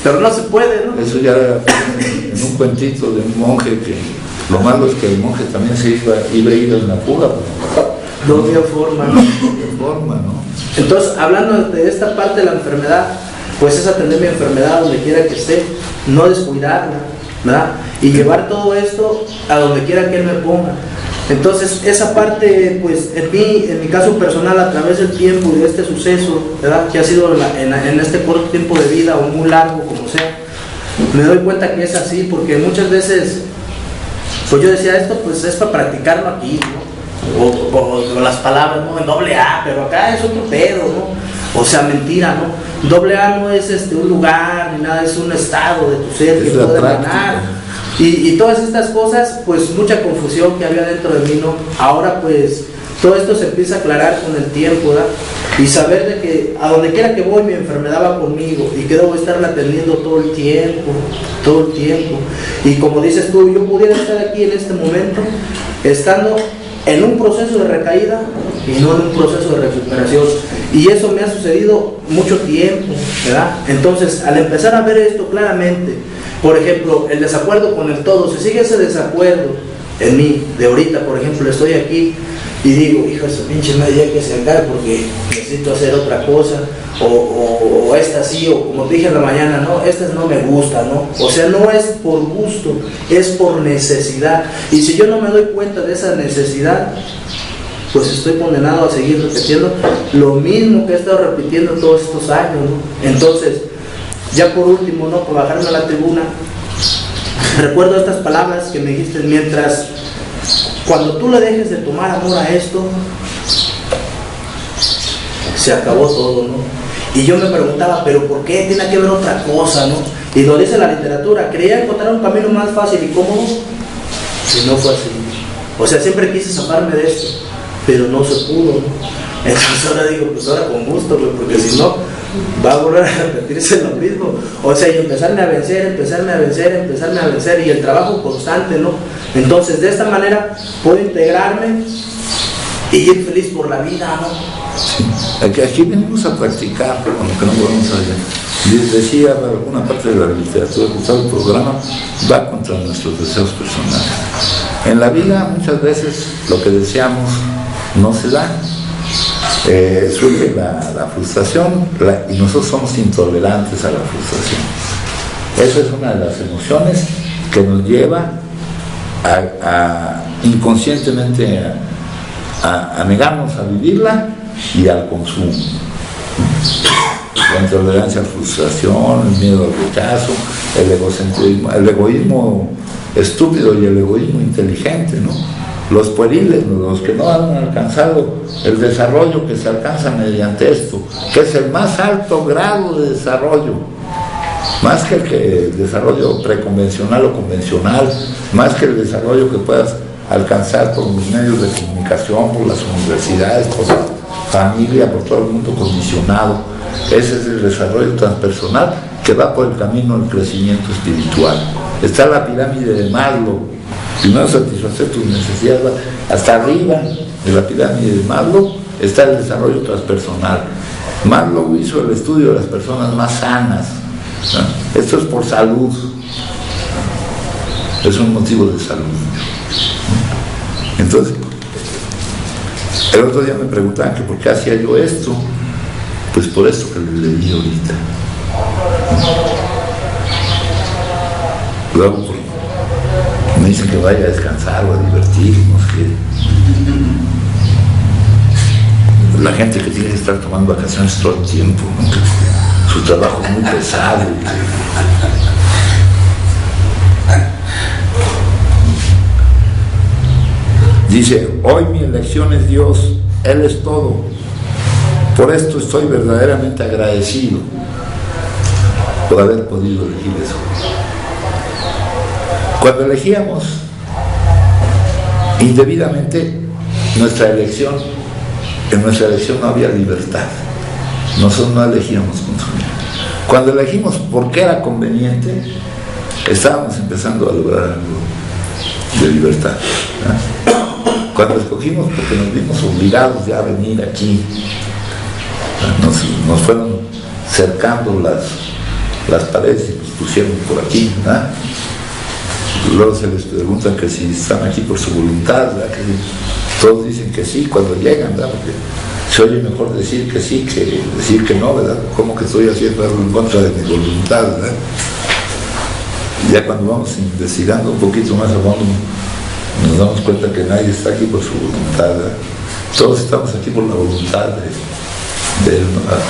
pero no se puede, ¿no? Eso ya en un cuentito de un monje, que lo malo es que el monje también se iba a ir en la fuga, no había forma, ¿no? ¿no? Entonces, hablando de esta parte de la enfermedad, pues es atender mi enfermedad donde quiera que esté, no descuidarla, ¿verdad? Y llevar todo esto a donde quiera que Él me ponga. Entonces, esa parte, pues en mi caso personal, a través del tiempo y de este suceso, ¿verdad?, que ha sido en este corto tiempo de vida o muy largo, como sea, me doy cuenta que es así, porque muchas veces, pues yo decía, esto pues es para practicarlo aquí, ¿no? O las palabras, ¿no? En doble A, pero acá es otro pedo, ¿no? O sea, mentira, ¿no? Doble A no es un lugar ni nada, es un estado de tu ser que puede ganar. Y todas estas cosas, pues mucha confusión que había dentro de mí, ¿no? Ahora pues todo esto se empieza a aclarar con el tiempo, ¿verdad? Y saber de que a donde quiera que voy mi enfermedad va conmigo y que debo estarla atendiendo todo el tiempo. Y como dices tú, yo pudiera estar aquí en este momento estando en un proceso de recaída y no en un proceso de recuperación. Y eso me ha sucedido mucho tiempo, ¿verdad? Entonces, al empezar a ver esto claramente, por ejemplo, el desacuerdo con el todo, si sigue ese desacuerdo en mí, de ahorita, por ejemplo, estoy aquí y digo, hijo de su pinche madre, hay que sacar porque necesito hacer otra cosa, o esta sí, o como dije en la mañana, no, esta no me gusta, ¿no? O sea, no es por gusto, es por necesidad. Y si yo no me doy cuenta de esa necesidad, pues estoy condenado a seguir repitiendo lo mismo que he estado repitiendo todos estos años, ¿no? Entonces, ya por último, ¿no?, por bajarme a la tribuna, recuerdo estas palabras que me dijiste: mientras, cuando tú le dejes de tomar amor a esto, se acabó todo, ¿no? Y yo me preguntaba, ¿pero por qué tiene que ver otra cosa, no? Y lo dice la literatura, creía encontrar un camino más fácil y cómodo, y no fue así. O sea, siempre quise zafarme de esto, pero no se pudo, ¿no? Entonces ahora digo, pues ahora con gusto, güey, porque si no, va a volver a repetirse lo mismo. O sea, y empezarme a vencer, y el trabajo constante, ¿no? Entonces, de esta manera, puedo integrarme y ir feliz por la vida, ¿no? Aquí venimos a practicar, aunque no podemos allá. Les decía, alguna parte de la literatura que todo el programa va contra nuestros deseos personales. En la vida, muchas veces, lo que deseamos no se da. Surge la frustración y nosotros somos intolerantes a la frustración. Esa es una de las emociones que nos lleva inconscientemente a negarnos a vivirla y al consumo. La intolerancia a la frustración, el miedo al rechazo, el egocentrismo, el egoísmo estúpido y el egoísmo inteligente, ¿no? Los pueriles, los que no han alcanzado el desarrollo que se alcanza mediante esto, que es el más alto grado de desarrollo, más que el desarrollo preconvencional o convencional, más que el desarrollo que puedas alcanzar por los medios de comunicación, por las universidades, por la familia, por todo el mundo condicionado. Ese es el desarrollo transpersonal que va por el camino del crecimiento espiritual. Está la pirámide de Maslow. Primero satisfacer tus necesidades. Hasta arriba de la pirámide de Maslow está el desarrollo transpersonal. Maslow hizo el estudio de las personas más sanas, ¿no? Esto es por salud, es un motivo de salud. Entonces, el otro día me preguntaban que por qué hacía yo esto. Pues por esto que les leí ahorita. Luego me dicen que vaya a descansar o a divertirnos, que la gente que tiene que estar tomando vacaciones todo el tiempo, ¿no? Que su trabajo es muy pesado. Dice, hoy mi elección es Dios, Él es todo. Por esto estoy verdaderamente agradecido por haber podido elegir eso. Cuando elegíamos indebidamente nuestra elección, en nuestra elección no había libertad. Nosotros no elegíamos con su vida. Cuando elegimos porque era conveniente, estábamos empezando a lograr algo de libertad, ¿no? Cuando escogimos porque nos vimos obligados ya a venir aquí, nos fueron cercando las paredes y nos pusieron por aquí, ¿no? Luego se les preguntan que si están aquí por su voluntad, ¿verdad? Que todos dicen que sí cuando llegan, ¿verdad? Porque Se oye mejor decir que sí que decir que no, ¿verdad? ¿Cómo que estoy haciendo algo en contra de mi voluntad, ¿verdad? Ya cuando vamos investigando un poquito más a fondo, nos damos cuenta que nadie está aquí por su voluntad, ¿verdad? Todos estamos aquí por la voluntad de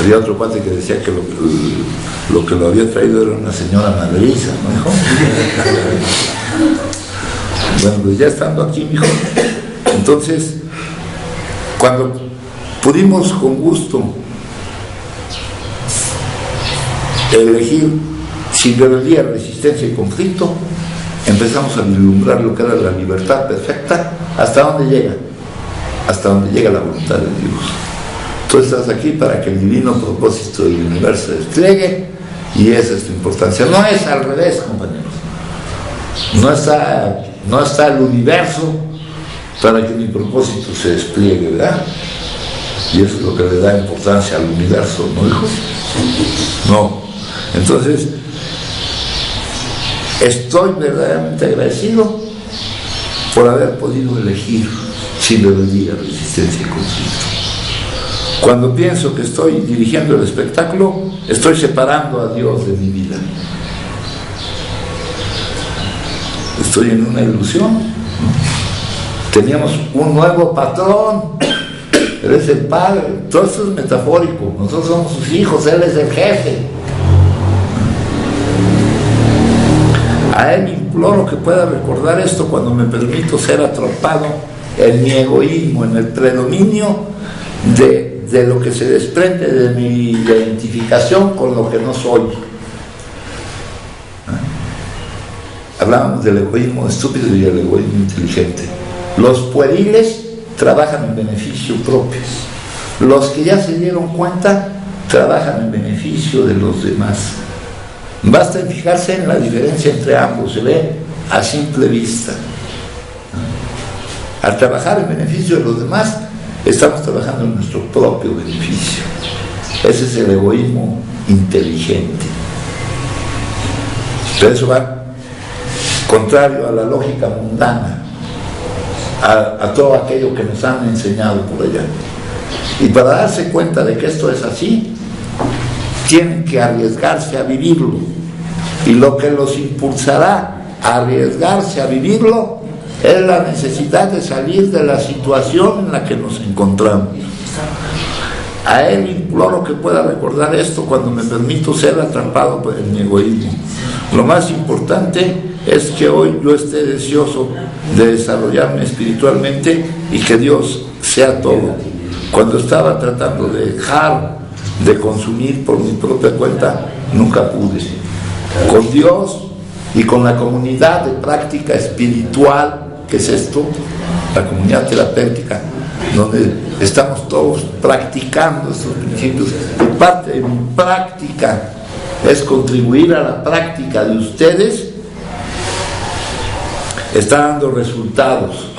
había otro cuate que decía que lo que lo había traído era una señora madriza, ¿no, hijo? Bueno, pues ya estando aquí, mijo, entonces, cuando pudimos con gusto elegir sin rebeldía, resistencia y conflicto, empezamos a vislumbrar lo que era la libertad perfecta. ¿Hasta dónde llega? Hasta donde llega la voluntad de Dios. Tú estás aquí para que el divino propósito del universo se despliegue, y esa es tu importancia. No es al revés, compañeros. No está el universo para que mi propósito se despliegue, ¿verdad? Y eso es lo que le da importancia al universo, ¿no, hijo? No. Entonces, estoy verdaderamente agradecido por haber podido elegir sin rebeldía, resistencia y conflicto. Cuando pienso que estoy dirigiendo el espectáculo, estoy separando a Dios de mi vida. Estoy en una ilusión. Teníamos un nuevo patrón. Él es el padre. Todo esto es metafórico. Nosotros somos sus hijos. Él es el jefe. A él imploro que pueda recordar esto cuando me permito ser atrapado en mi egoísmo, en el predominio de lo que se desprende de mi identificación con lo que no soy. Hablábamos del egoísmo estúpido y del egoísmo inteligente. Los pueriles trabajan en beneficio propio. Los que ya se dieron cuenta trabajan en beneficio de los demás. Basta en fijarse en la diferencia entre ambos, se ve a simple vista. Al trabajar en beneficio de los demás, estamos trabajando en nuestro propio beneficio. Ese es el egoísmo inteligente. Pero eso va contrario a la lógica mundana, a todo aquello que nos han enseñado por allá. Y para darse cuenta de que esto es así, tienen que arriesgarse a vivirlo. Y lo que los impulsará a arriesgarse a vivirlo es la necesidad de salir de la situación en la que nos encontramos. A él imploro que pueda recordar esto cuando me permito ser atrapado por mi egoísmo. Lo más importante es que hoy yo esté deseoso de desarrollarme espiritualmente y que Dios sea todo. Cuando estaba tratando de dejar de consumir por mi propia cuenta, nunca pude. Con Dios y con la comunidad de práctica espiritual, que es esto, la comunidad terapéutica, donde estamos todos practicando estos principios, y parte de mi práctica es contribuir a la práctica de ustedes, está dando resultados.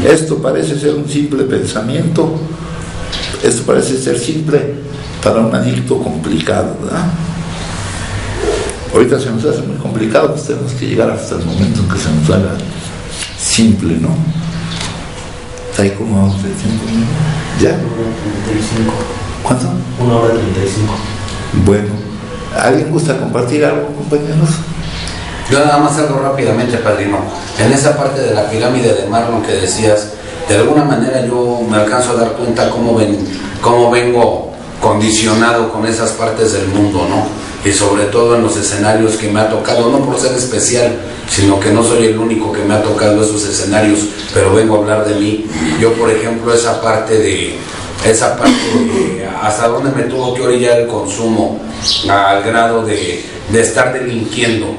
Esto parece ser un simple pensamiento, esto parece ser simple para un adicto complicado, ¿verdad? Ahorita se nos hace muy complicado, pues tenemos que llegar hasta el momento en que se nos haga simple, ¿no? ¿Está ahí como vamos de tiempo? ¿Ya? 35. ¿Cuánto? 1 hora 35. Bueno, ¿alguien gusta compartir algo, compañeros? Yo nada más algo rápidamente, padrino. En esa parte de la pirámide de Marlon que decías, de alguna manera yo me alcanzo a dar cuenta cómo vengo condicionado con esas partes del mundo, ¿no? Y sobre todo en los escenarios que me ha tocado, no por ser especial, sino que no soy el único que me ha tocado esos escenarios, pero vengo a hablar de mí. Yo, por ejemplo, esa parte de hasta dónde me tuvo que orillar el consumo, al grado de estar delinquiendo,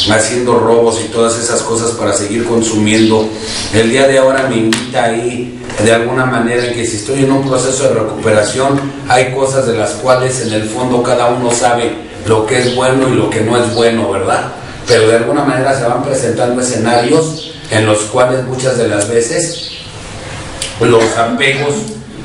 haciendo robos y todas esas cosas para seguir consumiendo. El día de ahora me invita ahí de alguna manera en que si estoy en un proceso de recuperación, hay cosas de las cuales en el fondo cada uno sabe lo que es bueno y lo que no es bueno, ¿verdad? Pero de alguna manera se van presentando escenarios en los cuales muchas de las veces los apegos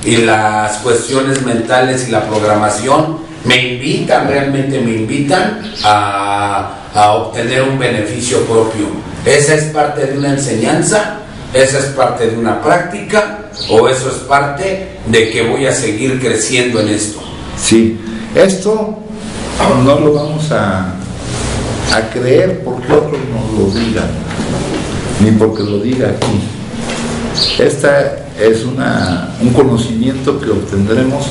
y las cuestiones mentales y la programación realmente me invitan a obtener un beneficio propio. Esa es parte de una enseñanza, esa es parte de una práctica, o eso es parte de que voy a seguir creciendo en esto. Sí, esto no lo vamos a creer porque otros nos lo digan, ni porque lo diga aquí. Esta es un conocimiento que obtendremos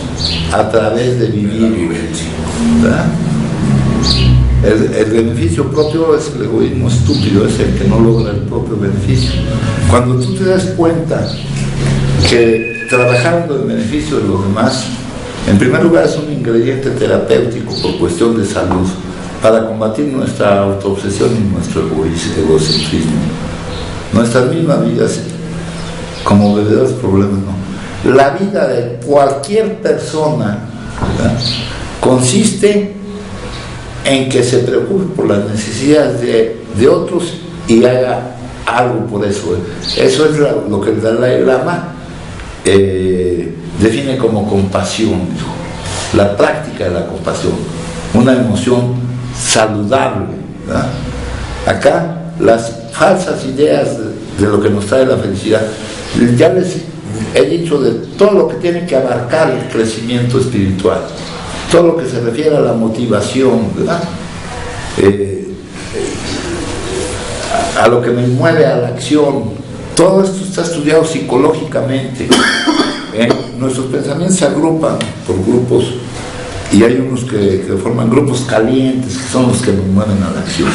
a través de vivir, ¿verdad? El beneficio propio es el egoísmo estúpido, es el que no logra el propio beneficio. Cuando tú te das cuenta que trabajando en beneficio de los demás, en primer lugar es un ingrediente terapéutico por cuestión de salud, para combatir nuestra autoobsesión y nuestro egocentrismo. Nuestras mismas vidas, como verdaderos problemas, ¿no? La vida de cualquier persona, ¿verdad?, consiste en que se preocupe por las necesidades de otros y haga algo por eso. Eso es lo que el Dalai Lama define como compasión, dijo. La práctica de la compasión, una emoción saludable, ¿verdad? Acá las falsas ideas de lo que nos trae la felicidad, ya les he dicho de todo lo que tiene que abarcar el crecimiento espiritual, todo lo que se refiere a la motivación, ¿verdad? A lo que me mueve a la acción. Todo esto está estudiado psicológicamente. Nuestros pensamientos se agrupan por grupos y hay unos que forman grupos calientes, que son los que nos mueven a la acción.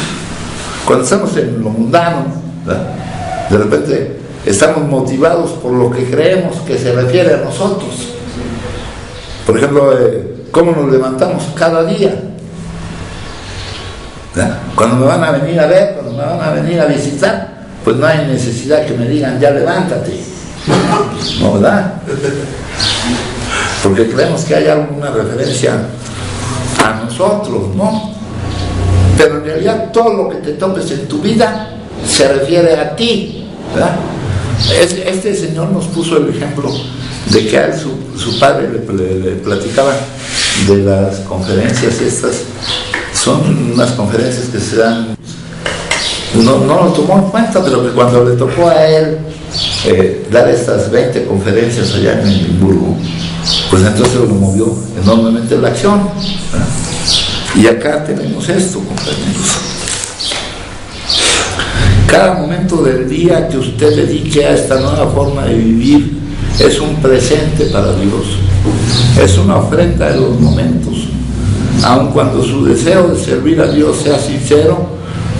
Cuando estamos en lo mundano, ¿verdad?, de repente estamos motivados por lo que creemos que se refiere a nosotros. Por ejemplo, cómo nos levantamos cada día, ¿verdad? Cuando me van a venir a ver, cuando me van a venir a visitar, pues no hay necesidad que me digan ya levántate, ¿no, verdad? Porque creemos que hay alguna referencia a nosotros, ¿no? Pero en realidad todo lo que te topes en tu vida se refiere a ti, ¿verdad? Este señor nos puso el ejemplo de que a él su padre le platicaba de las conferencias estas. Son unas conferencias que se dan, no lo tomó en cuenta, pero que cuando le tocó a él dar estas 20 conferencias allá en Edimburgo, pues entonces lo movió enormemente la acción, ¿verdad? Y acá tenemos esto, compañeros. Cada momento del día que usted dedique a esta nueva forma de vivir es un presente para Dios, es una ofrenda de los momentos. Aun cuando su deseo de servir a Dios sea sincero,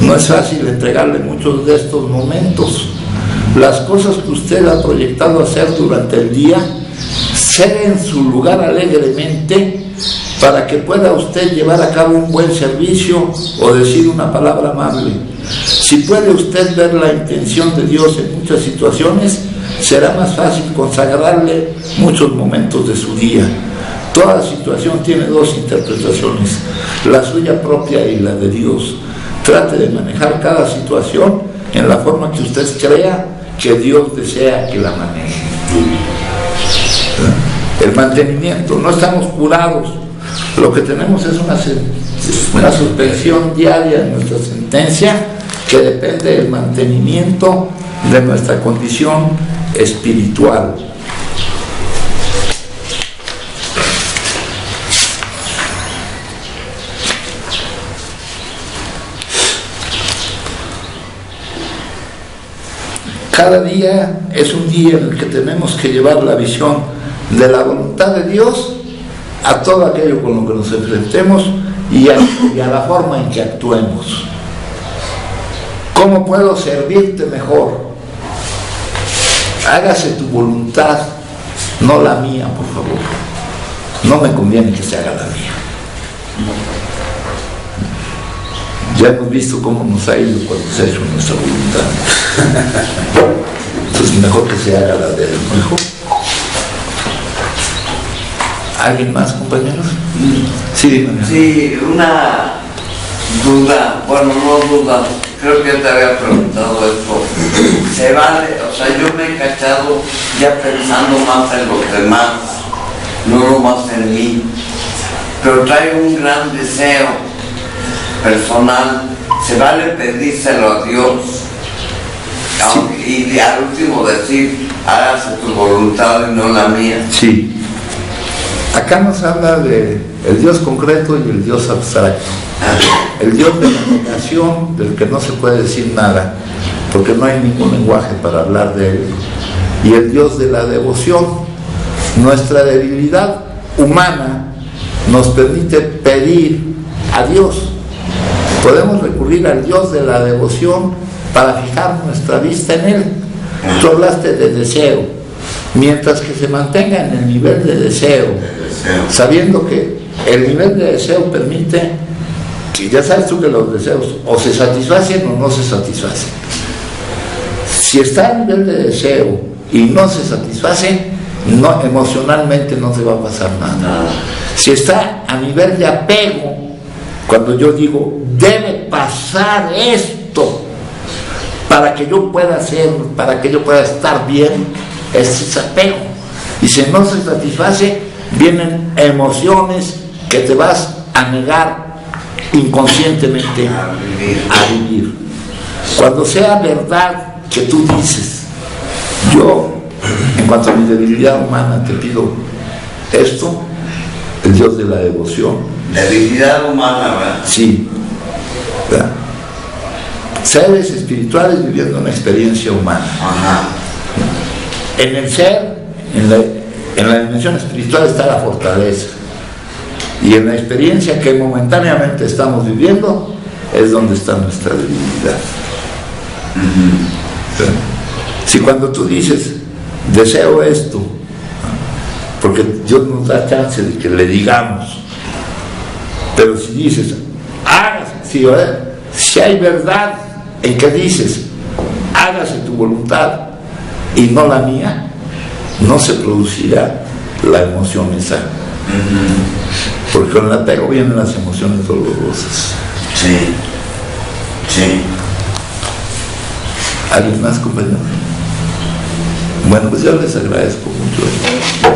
no es fácil entregarle muchos de estos momentos. Las cosas que usted ha proyectado hacer durante el día, ceden su lugar alegremente para que pueda usted llevar a cabo un buen servicio o decir una palabra amable. Si puede usted ver la intención de Dios en muchas situaciones, será más fácil consagrarle muchos momentos de su día. Toda situación tiene dos interpretaciones, la suya propia y la de Dios. Trate de manejar cada situación en la forma que usted crea que Dios desea que la maneje. El mantenimiento, no estamos curados, lo que tenemos es una suspensión diaria en nuestra sentencia que depende del mantenimiento de nuestra condición espiritual. Cada día es un día en el que tenemos que llevar la visión de la voluntad de Dios a todo aquello con lo que nos enfrentemos y a la forma en que actuemos. ¿Cómo puedo servirte mejor? Hágase tu voluntad, no la mía, por favor. No me conviene que se haga la mía. Ya hemos visto cómo nos ha ido cuando se ha hecho nuestra voluntad. Entonces mejor que se haga la de él, mejor. ¿Alguien más, compañeros? Sí, dígame. Sí, una duda, bueno, no duda, creo que te había preguntado esto. Se vale, o sea, yo me he cachado ya pensando más en los demás, no nomás en mí, pero traigo un gran deseo personal. Se vale pedírselo a Dios, sí. Y al último decir, hágase tu voluntad y no la mía. Sí. Acá nos habla de el Dios concreto y el Dios abstracto. El Dios de la negación, del que no se puede decir nada, porque no hay ningún lenguaje para hablar de él. Y el Dios de la devoción. Nuestra debilidad humana nos permite pedir a Dios. Podemos recurrir al Dios de la devoción para fijar nuestra vista en él. Tú hablaste de deseo. Mientras que se mantenga en el nivel de deseo, sabiendo que el nivel de deseo permite, que ya sabes tú que los deseos o se satisfacen o no se satisfacen. Si está a nivel de deseo y no se satisface, no, emocionalmente no te va a pasar nada. Si está a nivel de apego, cuando yo digo, debe pasar esto para que yo pueda hacer, para que yo pueda estar bien, es apego. Y si no se satisface, vienen emociones que te vas a negar inconscientemente a vivir. Cuando sea verdad que tú dices, yo, en cuanto a mi debilidad humana, te pido esto, el Dios de la devoción. Debilidad humana, ¿verdad? Sí, ¿verdad? Seres espirituales viviendo una experiencia humana. Ajá. En el ser, en la dimensión espiritual está la fortaleza. Y en la experiencia que momentáneamente estamos viviendo es donde está nuestra debilidad. Si cuando tú dices, deseo esto, porque Dios nos da chance de que le digamos, pero si dices, hágase, si hay verdad en que dices, hágase tu voluntad y no la mía, no se producirá la emoción esa. Porque con el apego vienen las emociones dolorosas. Sí, sí. ¿Alguien más, compañero? Bueno, pues yo les agradezco mucho.